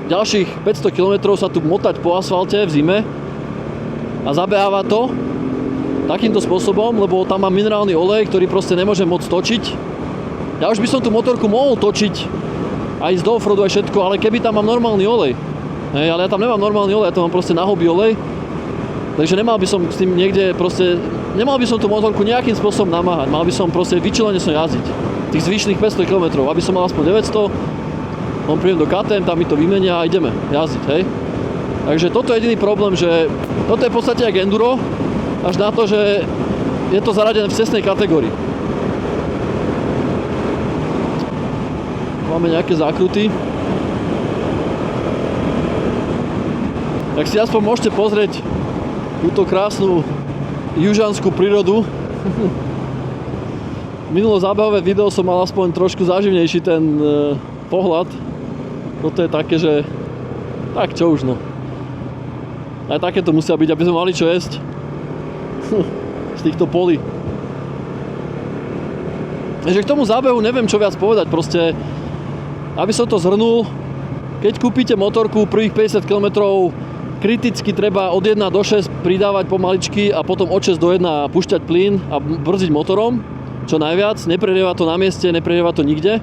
S1: ďalších 500 km sa tu motať po asfalte v zime a zabehávať to takýmto spôsobom, lebo tam mám minerálny olej, ktorý proste nemôžem moc točiť. Ja už by som tú motorku mohol točiť aj z do offroadu aj všetko, ale keby tam mám normálny olej. Hej, ale ja tam nemám normálny olej, ja tam mám proste na hobby olej. Takže nemal by som s tým niekde proste, nemal by som tú motorku nejakým spôsobom namáhať. Mal by som proste vyčilene som jazdiť. Tých zvyšných 500 km, aby som mal aspoň 900, on prídem do KTM, tam mi to vymenia a ideme jazdiť, hej. Takže toto je jediný problém, že toto je v podstate jak enduro, až na to, že je to zaradené v cestnej kategórii. Máme nejaké zákruty. Tak si aspoň môžete pozrieť túto krásnu južanskú prírodu. Minulé zábehové video som mal aspoň trošku záživnejší ten pohľad. Toto je také, že tak čo už no. Aj také to musia byť, aby sme mali čo jesť. Z týchto polí. Takže k tomu zábehu neviem čo viac povedať, proste aby som to zhrnul, keď kúpite motorku prvých 50 km kriticky treba od 1 do 6 pridávať pomaličky a potom od 6 do 1 púšťať plyn a brzdiť motorom čo najviac, neprerieva to na mieste, neprerieva to nikde.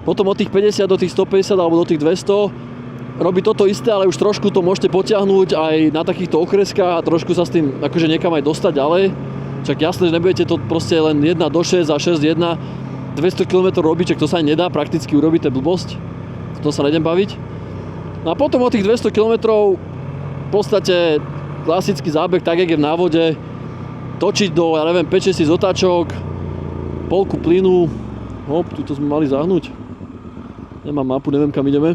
S1: Potom od tých 50 do tých 150 alebo do tých 200 robí toto isté, ale už trošku to môžete potiahnuť aj na takýchto okreskách a trošku sa s tým akože niekam aj dostať ďalej. Však jasné, že nebudete to proste len 1 do 6 a 6 1 200 km robiť, čak to sa aj nedá prakticky urobiť, to je blbosť. To sa nejdem baviť. No a potom od tých 200 km v podstate klasický zábeh, tak jak je v návode, točiť do, ja neviem, 5-6 otáčok, polku plynu, hop, tuto sme mali zahnúť. Nemám mapu, neviem kam ideme.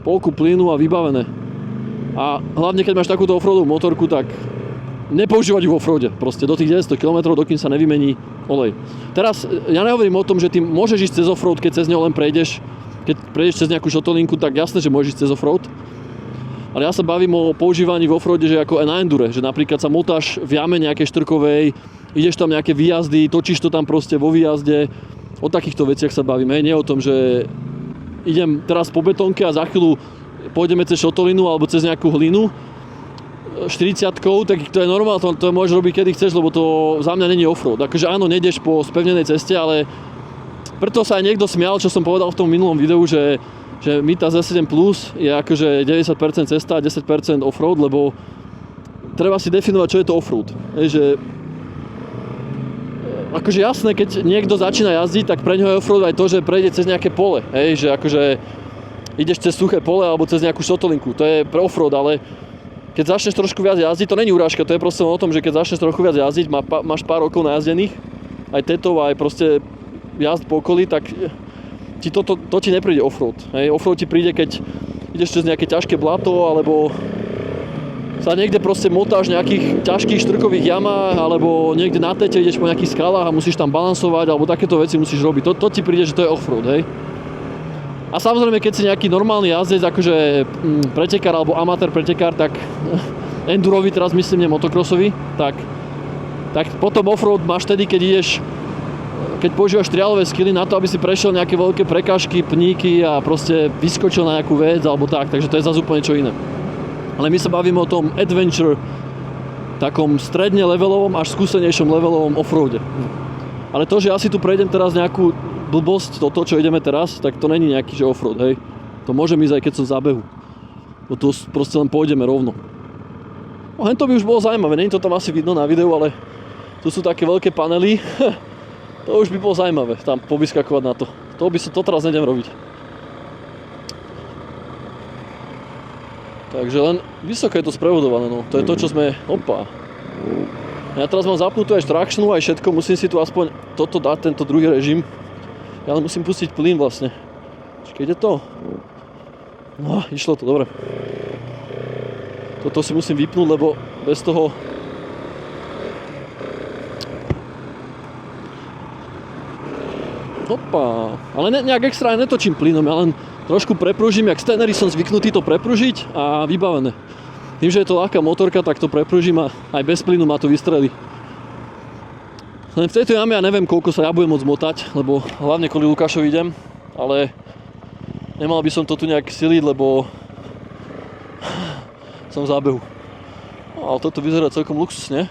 S1: Polku plynu a vybavené. A hlavne keď máš takúto offroadovú motorku, tak nepoužívať ju v offroade, proste do tých 900 km, dokým sa nevymení olej. Teraz ja nehovorím o tom, že ty môžeš ísť cez offroad, keď cez ňo len prejdeš, keď prejdeš cez nejakú šotolinku, tak jasné, že môžeš ísť cez offroad. Ale ja sa bavím o používaní v offroade, že ako na endure, že napríklad sa motáš v jame nejakej štrkovej, ideš tam nejaké výjazdy, točíš to tam proste vo výjazde. O takýchto veciach sa bavíme, nie o tom, že idem teraz po betónke a za chvíľu pôjdeme cez šotolinu alebo cez nejakú hlinu 40-kou, tak to je normálne, to môžeš robiť kedy chceš, lebo to za mňa není offroad. Akože áno, nejdeš po spevnenej ceste, ale preto sa aj niekto smial, čo som povedal v tom minulom videu, že Mita Z7 Plus je akože 90% cesta a 10% offroad, lebo treba si definovať, čo je to offroad. Že akože jasné, keď niekto začína jazdiť, tak pre ňoho je offroad aj to, že prejde cez nejaké pole. Že akože ideš cez suché pole alebo cez nejakú šotolinku, to je pre offroad, ale keď začneš trošku viac jazdiť, to není urážka, to je proste o tom, že keď začneš trochu viac jazdiť, máš pár rokov najazdených, aj tetov, aj proste jazd po okolí, tak ti to ti nepríde offroad. Hej. Offroad ti príde, keď ideš cez nejaké ťažké blato, alebo sa niekde proste motáš v nejakých ťažkých štrkových jamách, alebo niekde na tete ideš po nejakých skalách a musíš tam balansovať, alebo takéto veci musíš robiť. To ti príde, že to je offroad, hej. A samozrejme, keď si nejaký normálny jazdec, akože pretekár alebo amatér pretekár, tak endurový, teraz myslím, nie motocrossový, tak potom offroad máš tedy, keď používaš trialové skily na to, aby si prešiel nejaké veľké prekážky, pníky a proste vyskočil na nejakú vec alebo tak, takže to je zase úplne čo iné. Ale my sa bavíme o tom adventure, takom stredne levelovom až skúsenejšom levelovom offroade. Ale to, že ja si tu prejdem teraz nejakú blbosť, to čo ideme teraz, tak to není nejaký že offroad, hej. To môžem ísť aj keď som v zábehu. No tu proste len pôjdeme rovno. No hento by už bolo zaujímavé, není to tam asi vidno na videu, ale tu sú také veľké panely. To už by bolo zaujímavé, tam povyskakovať na to. To teraz nejdem robiť. Takže len vysoko je to sprevodované, no. To je to, čo sme... Opa. Ja teraz mám zapnutú aj trakčnú, aj všetko, musím si tu aspoň toto dať, tento druhý režim. Ja len musím pustiť plyn vlastne. Čiže ide to? No, išlo to, dobre. Toto si musím vypnúť, lebo bez toho... Hopa. Ale nejak extra netočím plynom, ja len trošku prepružím, jak Stenery som zvyknutý to prepružiť a vybavené. Tým, že je to ľahká motorka, tak to prepružím a aj bez plynu ma to vystrelí. Len v tejto jame ja neviem, koľko sa ja budem môcť motať, lebo hlavne kvôli Lukášovi idem, ale nemal by som to tu nejak siliť, lebo som v zábehu. No, ale toto vyzerá celkom luxusne.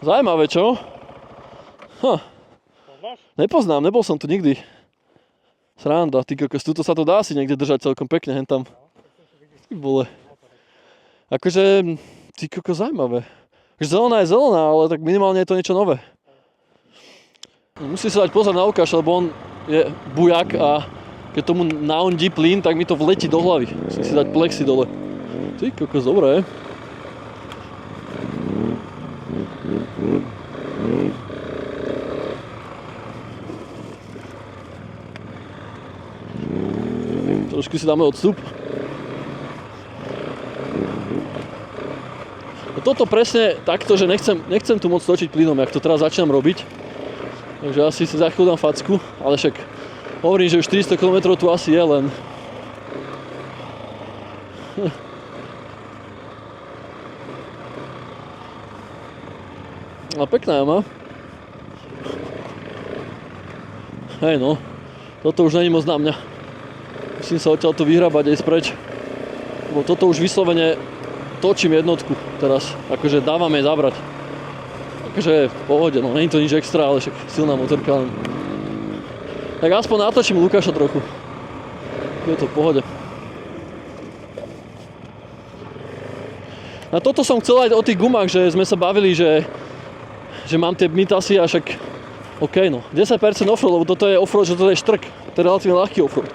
S1: Zajímavé, čo? Nepoznám, nebol som tu nikdy. Sranda, ty kokos, tuto sa to dá si niekde držať celkom pekne, hen tam. Ty vole. Akože, ty kokos, zaujímavé. Zelená je zelená, ale tak minimálne je to niečo nové. Musím sa dať pozor na Lukáša, lebo on je bujak a keď tomu naondí plyn, tak mi to vletí do hlavy. Musím si dať plexi dole. Ty kokos, dobré. Trošku si dáme odstup. No toto presne takto, že nechcem tu moc točiť plynom, jak to teraz začínam robiť. Takže asi si za chvíľu dám facku, ale však hovorím, že už 400 km tu asi je len. A pekná jama. Hej no, toto už není moc na mňa. Musím sa odtiaľ to vyhrabať aj spreč. Lebo toto už vyslovene točím jednotku teraz. Akože dávam jej zabrať. Akože v pohode, no není to nič extra, ale však silná motorka len. Tak aspoň natočím Lukáša trochu. Je to v pohode. A toto som chcel aj o tých gumách, že sme sa bavili, že mám tie Mitasy a však OK no. 10% offroad, lebo toto je offroad, že toto je štrk. To je relatívne ľahký offroad.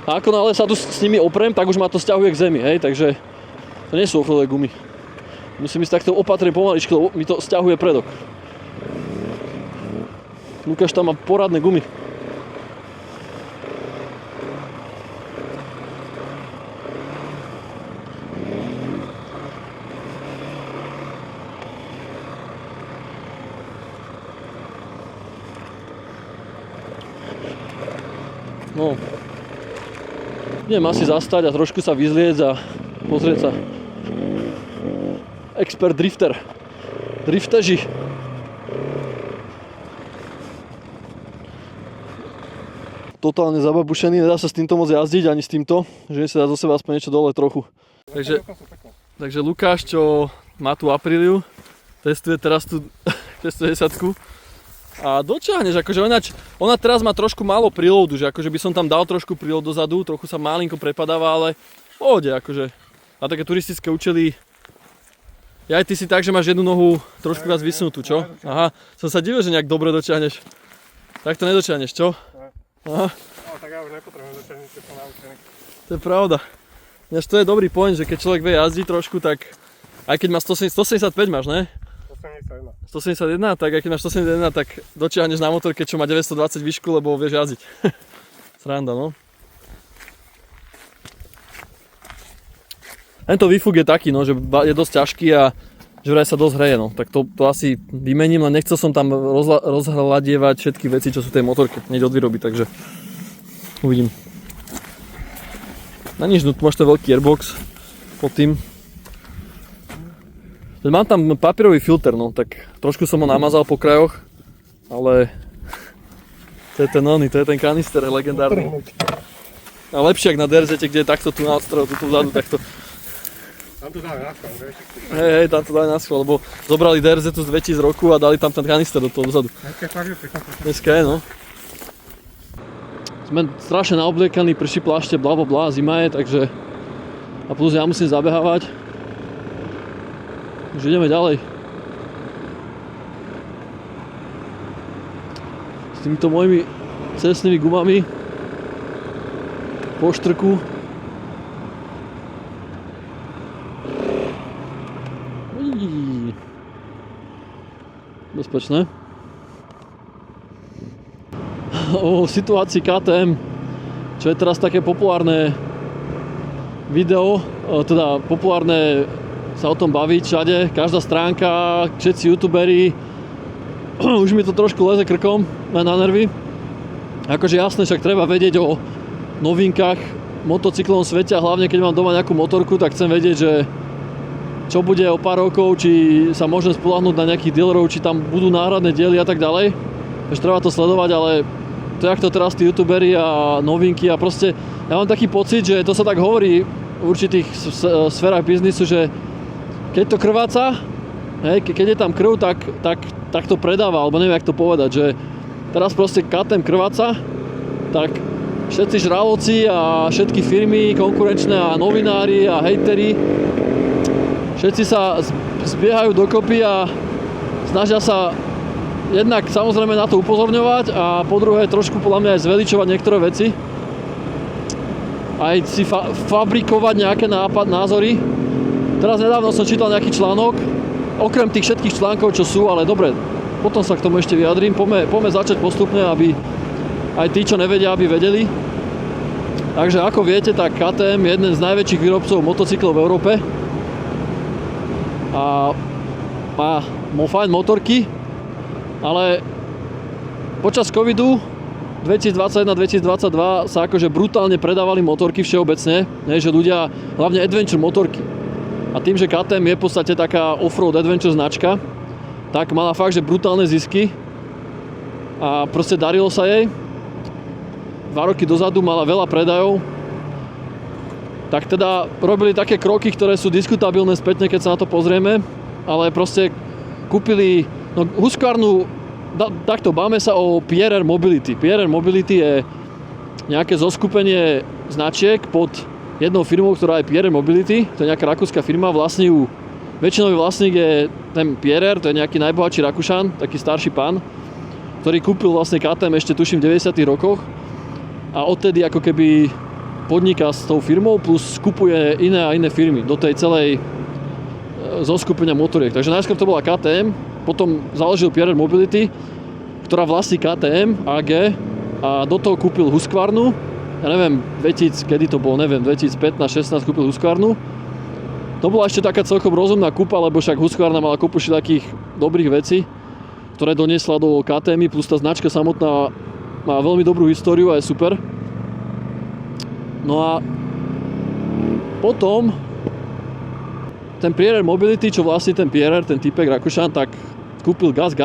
S1: A ako náhle sa tu s nimi oprem, tak už ma to sťahuje k zemi, hej, takže to nie sú offroadové gumy. Musím ísť takto opatrne pomaličky, lebo mi to sťahuje predok. Lukáš tam má poradné gumy. No. Idem asi zastať a trošku sa vyzliecť a pozrieť sa. Expert drifter. Drifteži. Totálne zababušený, nedá sa s týmto moc jazdiť ani s týmto, že sa dá zo seba aspoň niečo dole trochu. Takže Lukáš, čo má tú Apriliu, testuje teraz tú 610. A dočiahneš, akože ona teraz má trošku málo preloadu, že akože by som tam dal trošku preload dozadu, trochu sa malinko prepadáva, ale v pohode, akože na také turistické účely. Ja aj ty si tak, že máš jednu nohu trošku viac vysunutú, čo? Aha, som sa divil, že nejak dobre dočiahneš. Tak to nedočiahneš, čo? Aha.
S2: No tak ja už nepotrebujem začať nič po naučený.
S1: To je pravda. Ináč to je dobrý point, že keď človek vie jazdiť trošku, tak aj keď má 175 máš, ne? 171, tak aj keď máš 171, tak dočiahneš na motorke, čo má 920 výšku, lebo vieš jazdiť. Sranda, no. Tento výfuk je taký, no, že je dosť ťažký a že vraj sa dosť hreje, no. Tak to asi vymením, len nechcel som tam rozhľadievať všetky veci, čo sú v tej motorke, hneď od výroby, takže uvidím. Na nič, no tu máš ten veľký airbox pod tým. Mám tam papierový filter, no, tak trošku som ho namazal po krajoch, ale to je ten kanister legendárny. A lepšie ak na DRZ, kde je takto tu na odstrel, tu vzadu, takto.
S2: Tam to dáme na schvál, vieš?
S1: Hej, tam to dali na schvál, lebo zobrali DRZ tu z 2000 roku a dali tam ten kanister do toho vzadu. Dneska je, no. Sme strašne naobliekaní, prší plášte, blablabla, zima je, takže a plus ja musím zabehávať. Už ideme ďalej. S týmito mojimi cestnými gumami po štrku. Bezpečné. O situácii KTM, čo je teraz také populárne video, teda populárne sa o tom baviť všade, každá stránka, všetci youtuberi, už mi to trošku leze krkom na nervy. Akože jasné, však treba vedieť o novinkách v motocyklovom svete a hlavne keď mám doma nejakú motorku, tak chcem vedieť, že čo bude o pár rokov, či sa môžem spoľahnúť na nejakých dealerov, či tam budú náhradné diely a tak ďalej. Takže treba to sledovať, ale to jak to teraz tí youtuberi a novinky a proste ja mám taký pocit, že to sa tak hovorí v určitých sférach biznisu, že keď to krváca, hej, keď je tam krv, tak to predáva, alebo neviem, jak to povedať, že teraz proste KTM krváca, tak všetci žraloci a všetky firmy konkurenčné a novinári a hejteri, všetci sa zbiehajú dokopy a snažia sa jednak samozrejme na to upozorňovať a po druhé trošku podľa mňa aj zveličovať niektoré veci. Aj si fabrikovať nejaké názory. Teraz nedávno som čítal nejaký článok, okrem tých všetkých článkov, čo sú, ale dobre, potom sa k tomu ešte vyjadrím. Poďme začať postupne, aby aj tí, čo nevedia, aby vedeli. Takže ako viete, tak KTM je jeden z najväčších výrobcov motocyklov v Európe. A má fajn motorky, ale počas covidu 2021-2022 sa akože brutálne predávali motorky všeobecne, že ľudia, hlavne adventure motorky. A tým, že KTM je v podstate taká off-road adventure značka, tak mala fakt, že brutálne zisky a proste darilo sa jej. 2 roky dozadu mala veľa predajov, tak teda robili také kroky, ktoré sú diskutabilné spätne, keď sa na to pozrieme, ale proste kúpili Husqvarnu, takto báme sa o Pierer Mobility. Pierer Mobility je nejaké zoskupenie značiek pod jednou firmou, ktorá je Pierer Mobility, to je nejaká rakúska firma, vlastní ju, väčšinový vlastník je ten Pierer, to je nejaký najbohatší Rakúšan, taký starší pán, ktorý kúpil vlastne KTM ešte tuším v 90. rokoch a odtedy ako keby podniká s tou firmou plus skupuje iné a iné firmy do tej celej zoskupenia motoriek. Takže najskôr to bola KTM, potom založil Pierer Mobility, ktorá vlastní KTM AG a do toho kúpil Husqvarnu. Ja neviem, kedy to bolo, neviem, 2015-16 kúpil Husqvarnu. To bola ešte taká celkom rozumná kúpa, lebo však Husqvarna mala kúpu takých dobrých vecí, ktoré doniesla do KTM, plus tá značka samotná má veľmi dobrú históriu a je super. No a potom ten Pierer Mobility, čo vlastní ten Pierer, ten typek Rakúšan, tak kúpil Gas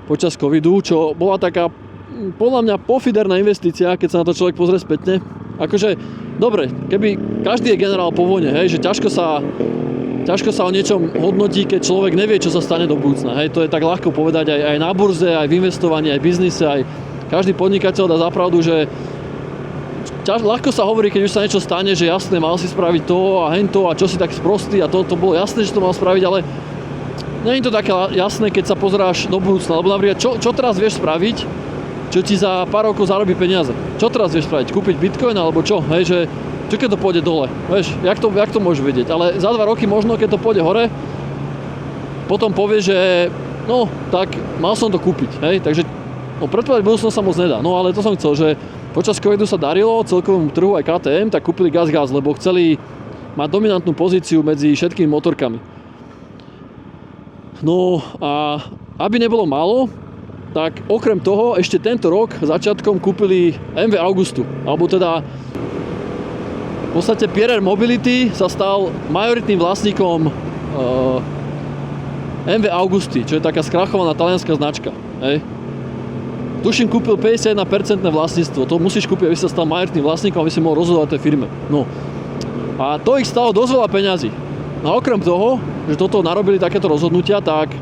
S1: počas covidu, čo bola taká podľa mňa pofiderná investícia, keď sa na to človek pozrie spätne. Akože, dobre, keby každý je generál po vojne, hej, že ťažko sa o niečom hodnotí, keď človek nevie, čo sa stane do budúcna. Hej, to je tak ľahko povedať aj na burze, aj v investovaní, aj v biznise, aj každý podnikateľ dá za pravdu, že ľahko sa hovorí, keď už sa niečo stane, že jasné, mal si spraviť to a hento a čo si tak sprostý a to bolo jasné, že to mal spraviť, ale nie je to také jasné, keď sa pozeráš do budúcna, lebo napríklad čo teraz vieš spraviť, čo ti za pár rokov zarobí peniaze. Čo teraz vieš spraviť? Kúpiť bitcoin alebo čo? Hej, že čo keď to pôjde dole? Vieš, jak to môžeš vedieť? Ale za 2 roky možno, keď to pôjde hore, potom povie, že no, tak mal som to kúpiť. Hej, takže predpovedať budúcnosť sa moc nedá. No ale to som chcel, že počas covidu sa darilo celkovému trhu aj KTM, tak kúpili gas, lebo chceli mať dominantnú pozíciu medzi všetkými motorkami. No a aby nebolo málo, tak okrem toho ešte tento rok začiatkom kúpili MV Augustu, alebo teda v podstate Pierer Mobility sa stal majoritným vlastníkom MV Augusty, čo je taká skrachovaná talianská značka. Hej. Tuším, kúpil 51% vlastníctvo, to musíš kúpiť, aby sa stal majoritným vlastníkom, aby si mohol rozhodovať tej firme. No. A to ich stalo dosť veľa peňazí. A okrem toho, že toto narobili takéto rozhodnutia, tak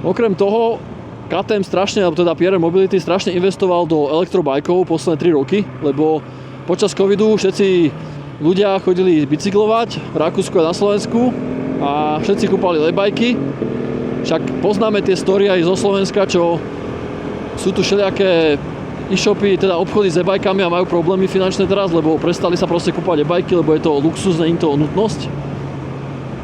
S1: okrem toho KTM strašne, alebo teda Pierer Mobility strašne investoval do elektrobajkov posledné 3 roky, lebo počas covidu všetci ľudia chodili bicyklovať v Rakúsku a na Slovensku a všetci kúpali e-bajky. Však poznáme tie story aj zo Slovenska, čo sú tu všelijaké e-shopy, teda obchody s e-bajkami a majú problémy finančné teraz, lebo prestali sa proste kúpať e-bajky, lebo je to luxus, nie je to nutnosť.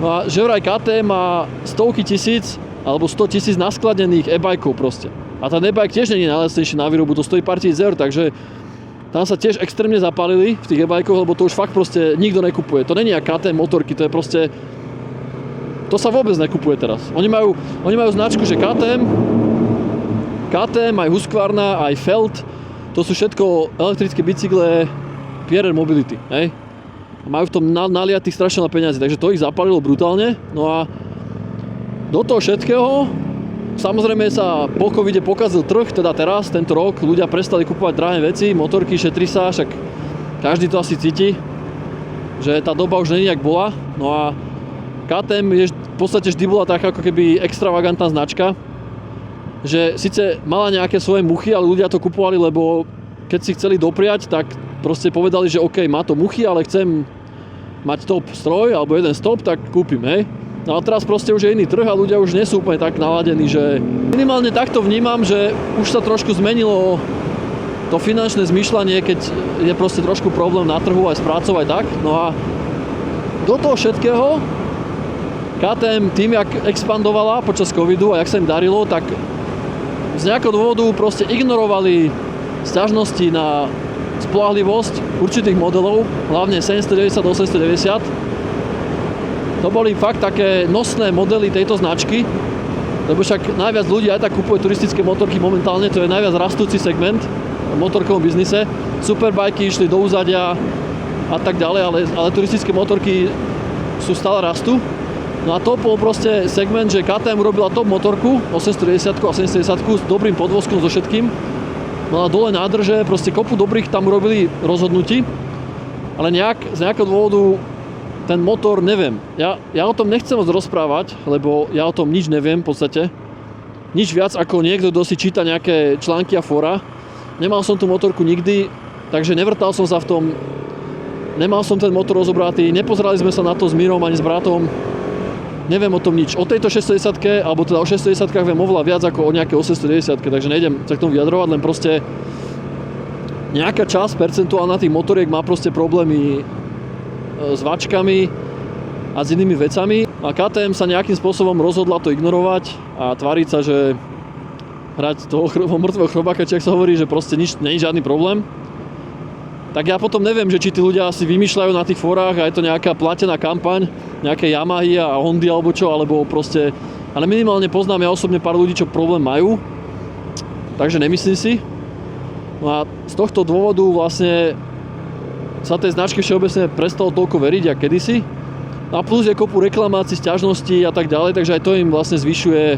S1: No a že vraj KTM má stovky tisíc alebo 100 000 naskladených e-bajkov proste. A ten e-bike tiež nie je najlacnejší na výrobu, to stojí pár tisíc eur, takže tam sa tiež extrémne zapálili v tých e-bajkoch, lebo to už fakt proste nikto nekupuje. To není jak KTM motorky, to je proste... To sa vôbec nekupuje teraz. Oni majú značku, že KTM, aj Husqvarna, aj Feld, to sú všetko elektrické bicykle Pierer Mobility, hej? A majú v tom naliatých strašne na peniazy, takže to ich zapálilo brutálne. No a do toho všetkého, samozrejme sa po covide pokazil trh, teda teraz, tento rok, ľudia prestali kupovať drahé veci, motorky, šetrí sa, však každý to asi cíti, že tá doba už nie je, jak bola. No a KTM je v podstate vždy bola taká ako keby extravagantná značka, že síce mala nejaké svoje muchy, ale ľudia to kupovali, lebo keď si chceli dopriať, tak proste povedali, že OK, má to muchy, ale chcem mať top stroj alebo jeden stop, tak kúpim, hej. No a teraz proste už je iný trh a ľudia už nie sú úplne tak naladení, že minimálne takto vnímam, že už sa trošku zmenilo to finančné zmýšľanie, keď je proste trošku problém na trhu aj s prácou aj tak. No a do toho všetkého KTM tým, jak expandovala počas covidu a jak sa im darilo, tak z nejakého dôvodu proste ignorovali sťažnosti na spoľahlivosť určitých modelov, hlavne 790 do 890. To boli fakt také nosné modely tejto značky, lebo však najviac ľudí aj tak kupuje turistické motorky momentálne, to je najviac rastúci segment v motorkovom biznise. Superbajky išli do úzadia a tak ďalej, ale turistické motorky sú stále rastú. No a to bol proste segment, že KTM urobila top motorku, 890 a 790 s dobrým podvozkom, so všetkým. Mala dole nádrže, proste kopu dobrých tam urobili rozhodnutí, ale z nejakého dôvodu ten motor, neviem. Ja o tom nechcem moc rozprávať, lebo ja o tom nič neviem v podstate. Nič viac ako niekto, kto si číta nejaké články a fóra. Nemal som tú motorku nikdy, takže nevrtal som sa v tom. Nemal som ten motor rozobratý, nepozerali sme sa na to s Mírom ani s bratom. Neviem o tom nič. O tejto 610, alebo teda o 610 viem oveľa viac ako o nejaké 890, takže nejdem sa k tomu vyjadrovať, len proste nejaká časť percentuálna tých motoriek má proste problémy s váčkami a s inými vecami. A KTM sa nejakým spôsobom rozhodla to ignorovať a tváriť sa, že hrať toho mŕtvého chrobáka, či ak sa hovorí, že proste nič, nie je žiadny problém. Tak ja potom neviem, že či tí ľudia si vymýšľajú na tých fórach a je to nejaká platená kampaň, nejaké Yamahy a Hondy alebo čo, alebo proste... Ale minimálne poznám ja osobne pár ľudí, čo problém majú, takže nemyslím si. No a z tohto dôvodu vlastne sa tej značke všeobecne prestalo toľko veriť, ako kedysi. A plus je kopu reklamácií, sťažností a tak ďalej, takže aj to im vlastne zvyšuje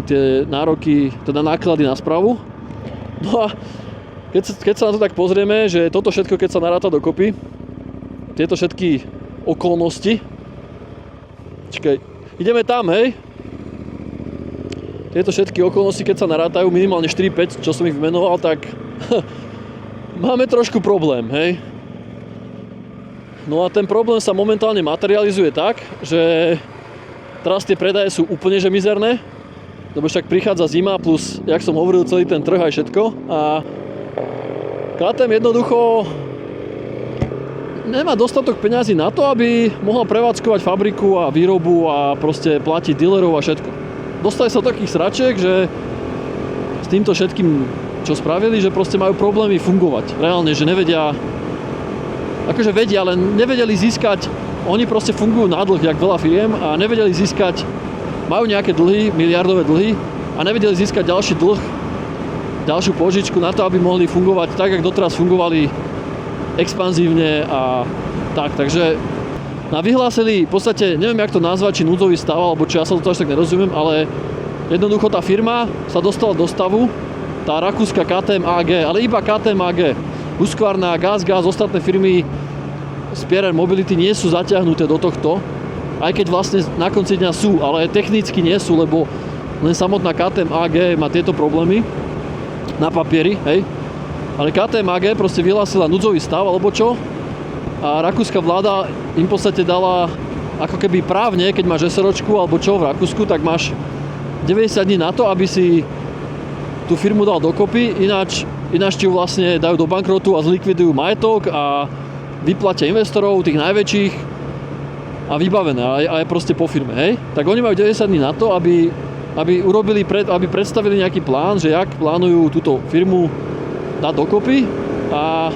S1: tie nároky, teda náklady na správu. No a keď sa na to tak pozrieme, že toto všetko, keď sa naráta dokopy, tieto všetky okolnosti, čakaj, ideme tam, hej? Tieto všetky okolnosti, keď sa narátajú, minimálne 4-5, čo som ich vymenoval, tak máme trošku problém, hej? No a ten problém sa momentálne materializuje tak, že teraz tie predaje sú úplne že mizerné. lebo však prichádza zima plus, jak som hovoril, celý ten trh aj všetko a KTM jednoducho nemá dostatok peňazí na to, aby mohla prevádzkovať fabriku a výrobu a proste platiť dealerov a všetko. Dostali sa do takých sračiek, že s týmto všetkým, čo spravili, že proste majú problémy fungovať. Reálne, že nevedia, akože vedia, ale nevedeli získať, oni proste fungujú na dlh, jak veľa firiem a nevedeli získať, majú nejaké dlhy, miliardové dlhy a nevedeli získať ďalší dlh, ďalšiu požičku na to, aby mohli fungovať tak, jak doteraz fungovali expanzívne a tak. Takže vyhlásili v podstate, neviem jak to nazvať, či núdzový stav, alebo či ja sa to až tak nerozumiem, ale jednoducho tá firma sa dostala do stavu, tá rakúska KTM AG, ale iba KTM AG. Husqvarna, Gas, ostatné firmy z Pierer Mobility nie sú zatiahnuté do tohto, aj keď vlastne na konci dňa sú, ale technicky nie sú, lebo len samotná KTM AG má tieto problémy na papieri, hej. Ale KTM AG proste vyhlásila núdzový stav, alebo čo, a rakúska vláda im v podstate dala ako keby právne, keď máš SROčku alebo čo v Rakúsku, tak máš 90 dní na to, aby si tú firmu dal dokopy, ináč ti ju vlastne dajú do bankrotu a zlikvidujú majetok a vyplatia investorov, tých najväčších a vybavené, aj proste po firme, hej? Tak oni majú 90 dní na to, aby predstavili nejaký plán, že jak plánujú túto firmu dať dokopy a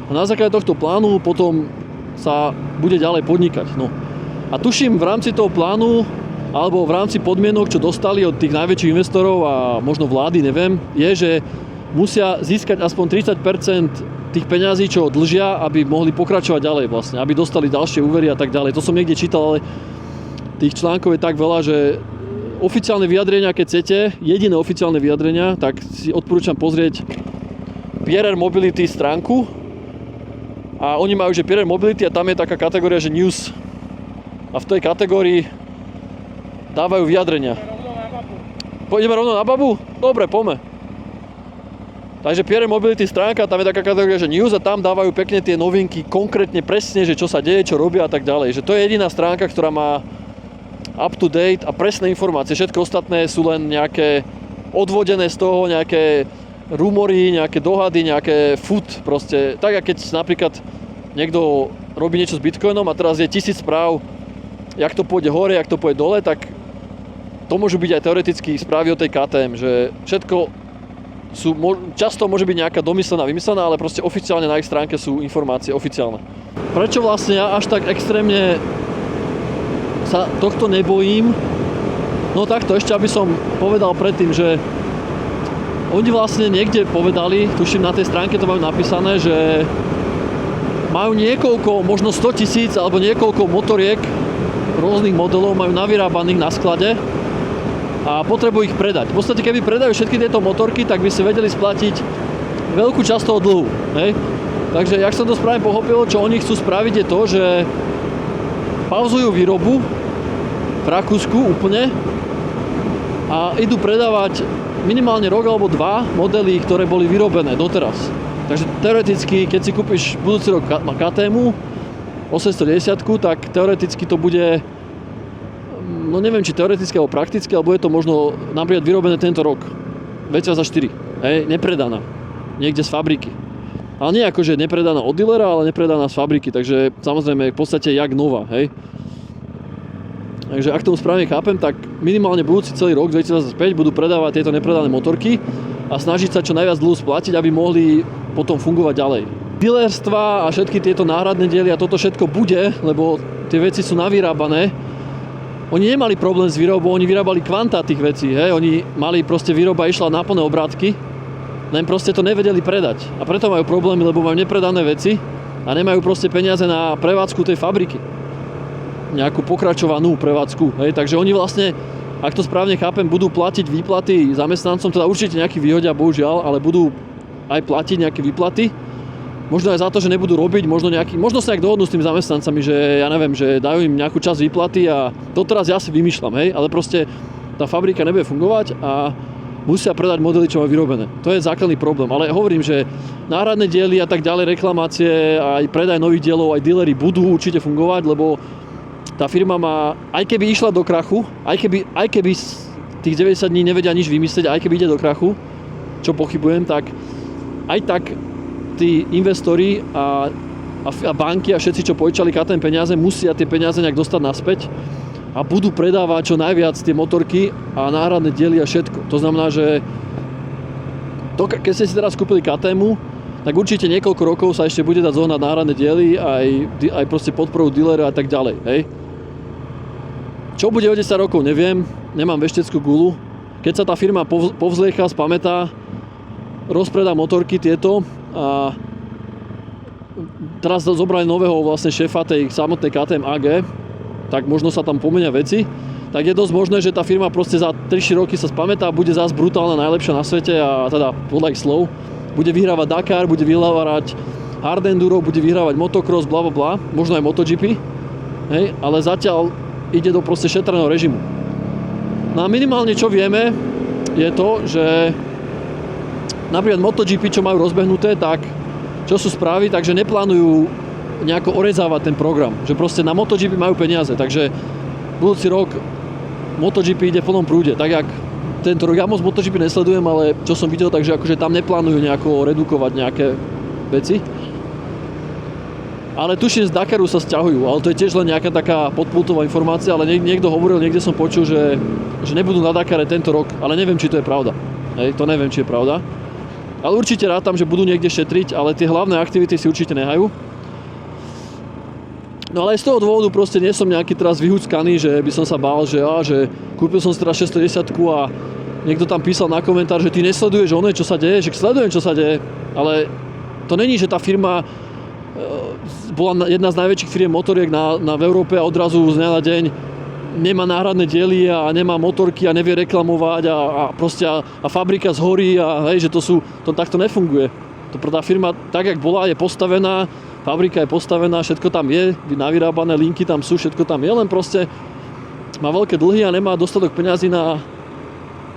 S1: na základe tohto plánu potom sa bude ďalej podnikať. No. A tuším, v rámci toho plánu alebo v rámci podmienok, čo dostali od tých najväčších investorov a možno vlády, neviem, je, že musia získať aspoň 30% tých peňazí, čo dlžia, aby mohli pokračovať ďalej vlastne, aby dostali ďalšie úvery a tak ďalej. To som niekde čítal, ale tých článkov je tak veľa, že oficiálne vyjadrenia, keď chcete, jediné oficiálne vyjadrenia, tak si odporúčam pozrieť Pierer Mobility stránku a oni majú, že Pierer Mobility a tam je taká kategória, že News. A v tej kategórii dávajú vyjadrenia. Pôjdeme rovno na babu? Dobre, poďme. Takže Pierer Mobility stránka, tam je taká kategória, že News a tam dávajú pekne tie novinky, konkrétne presne, že čo sa deje, čo robia a tak ďalej. Že to je jediná stránka, ktorá má up to date a presné informácie. Všetko ostatné sú len nejaké odvodené z toho, nejaké rumory, nejaké dohady, nejaké food proste. Tak, keď napríklad niekto robí niečo s Bitcoinom a teraz je 1000 správ, jak to pôjde hore, jak to pôjde dole, tak to môžu byť aj teoreticky správy o tej KTM, že všetko často môže byť nejaká domyslená, vymyslená, ale proste oficiálne na ich stránke sú informácie oficiálne. Prečo vlastne ja až tak extrémne sa tohto nebojím? No takto, ešte aby som povedal predtým, že oni vlastne niekde povedali, tuším na tej stránke to majú napísané, že majú niekoľko, možno 100 000 alebo niekoľko motoriek rôznych modelov majú navyrábaných na sklade a potrebujú ich predať. V podstate, keby predajú všetky tieto motorky, tak by si vedeli splatiť veľkú časť toho dlhu. Hej? Takže, jak som to správne pochopil, čo oni chcú spraviť je to, že pauzujú výrobu v Rakúsku úplne a idú predávať minimálne rok alebo 2 modely, ktoré boli vyrobené doteraz. Takže teoreticky, keď si kúpiš budúci rok KTM 810, tak teoreticky to bude, no neviem, či teoreticky alebo prakticky, alebo je to možno napríklad vyrobené tento rok. 2024, hej, nepredaná. Niekde z fabriky. Ale nie akože nepredaná od dealera, ale nepredaná z fabriky, takže samozrejme v podstate jak nová, hej. Takže ak tomu správne chápem, tak minimálne budúci celý rok 2025 budú predávať tieto nepredané motorky a snažiť sa čo najviac dlhu splatiť, aby mohli potom fungovať ďalej. Dealerstva a všetky tieto náhradné diely a toto všetko bude, lebo tie veci sú navyrábané. Oni nemali problém s výrobou, oni vyrábali kvantá tých vecí, hej. Oni mali proste výroba išla na plné obrátky, len proste to nevedeli predať. A preto majú problémy, lebo majú nepredané veci a nemajú proste peniaze na prevádzku tej fabriky. Nejakú pokračovanú prevádzku, hej. Takže oni vlastne, ak to správne chápem, budú platiť výplaty zamestnancom, teda určite nejaký výhodia, bohužiaľ, ale budú aj platiť nejaké výplaty. Možno aj za to, že nebudú robiť, možno sa nejak dohodnú s tými zamestnancami, že ja neviem, že dajú im nejakú časť výplaty a to teraz ja si vymýšľam, hej, ale proste tá fabrika nebude fungovať a musia predať modely, čo majú vyrobené. To je základný problém, ale hovorím, že náhradné diely a tak ďalej, reklamácie, aj predaj nových dielov, aj dealery budú určite fungovať, lebo tá firma má, aj keby išla do krachu, aj keby tých 90 dní nevedia nič vymyslieť, aj keby ide do krachu, čo pochybujem, tak aj tak tí investori a banky a všetci, čo požičali KTM peniaze, musia tie peniaze nejak dostať naspäť a budú predávať čo najviac tie motorky a náhradné diely a všetko. To znamená, že keď ste si teraz kúpili KTM, tak určite niekoľko rokov sa ešte bude dať zohnať náhradné diely aj proste podporu dealera a tak ďalej. Hej. Čo bude o 10 rokov, neviem, nemám vešteckú gulu. Keď sa tá firma povzliecha, spamätá, rozpredá motorky tieto a teraz zobrali nového vlastne šéfa tej samotnej KTM AG, tak možno sa tam pomenia veci, tak je dosť možné, že tá firma proste za 3-4 roky sa spamätá, bude zás brutálna, najlepšia na svete a teda podľa ich slov, bude vyhrávať Dakar, bude vyhrávať hard enduro, bude vyhrávať motocross, blablabla, možno aj MotoGP, hej, ale zatiaľ ide do proste šetrného režimu. No a minimálne čo vieme, je to, že napríklad MotoGP, čo majú rozbehnuté, tak čo sú správy, takže neplánujú nejako orezávať ten program. Že proste na MotoGP majú peniaze, takže budúci rok MotoGP ide v plnom prúde. Tak jak tento rok, ja moc MotoGP nesledujem, ale čo som videl, takže akože tam neplánujú nejako redukovať nejaké veci. Ale tuším, z Dakaru sa sťahujú, ale to je tiež len nejaká taká podpultová informácia, ale niekto hovoril, niekde som počul, že nebudú na Dakare tento rok, ale neviem, či to je pravda. Hej, to neviem, či je pravda. Ale určite rátam, že budú niekde šetriť, ale tie hlavné aktivity si určite nehajú. No ale aj z toho dôvodu proste nie som nejaký teraz vyhúckaný, že by som sa bál, že kúpil som si teraz 610 a niekto tam písal na komentár, že ty nesleduješ čo sa deje, že sledujem, čo sa deje, ale to není, že tá firma bola jedna z najväčších firiem motoriek v Európe a odrazu z dňa na deň nemá náhradné diely a nemá motorky a nevie reklamovať a proste a fabrika zhorí a hej, že to takto nefunguje. Tá firma tak, jak bola, je postavená, fabrika je postavená, všetko tam je, navyrábané linky tam sú, všetko tam je, len proste má veľké dlhy a nemá dostatok peňazí na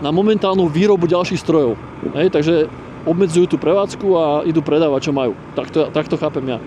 S1: momentálnu výrobu ďalších strojov. Hej, takže obmedzujú tú prevádzku a idú predávať, čo majú. Tak to chápem ja.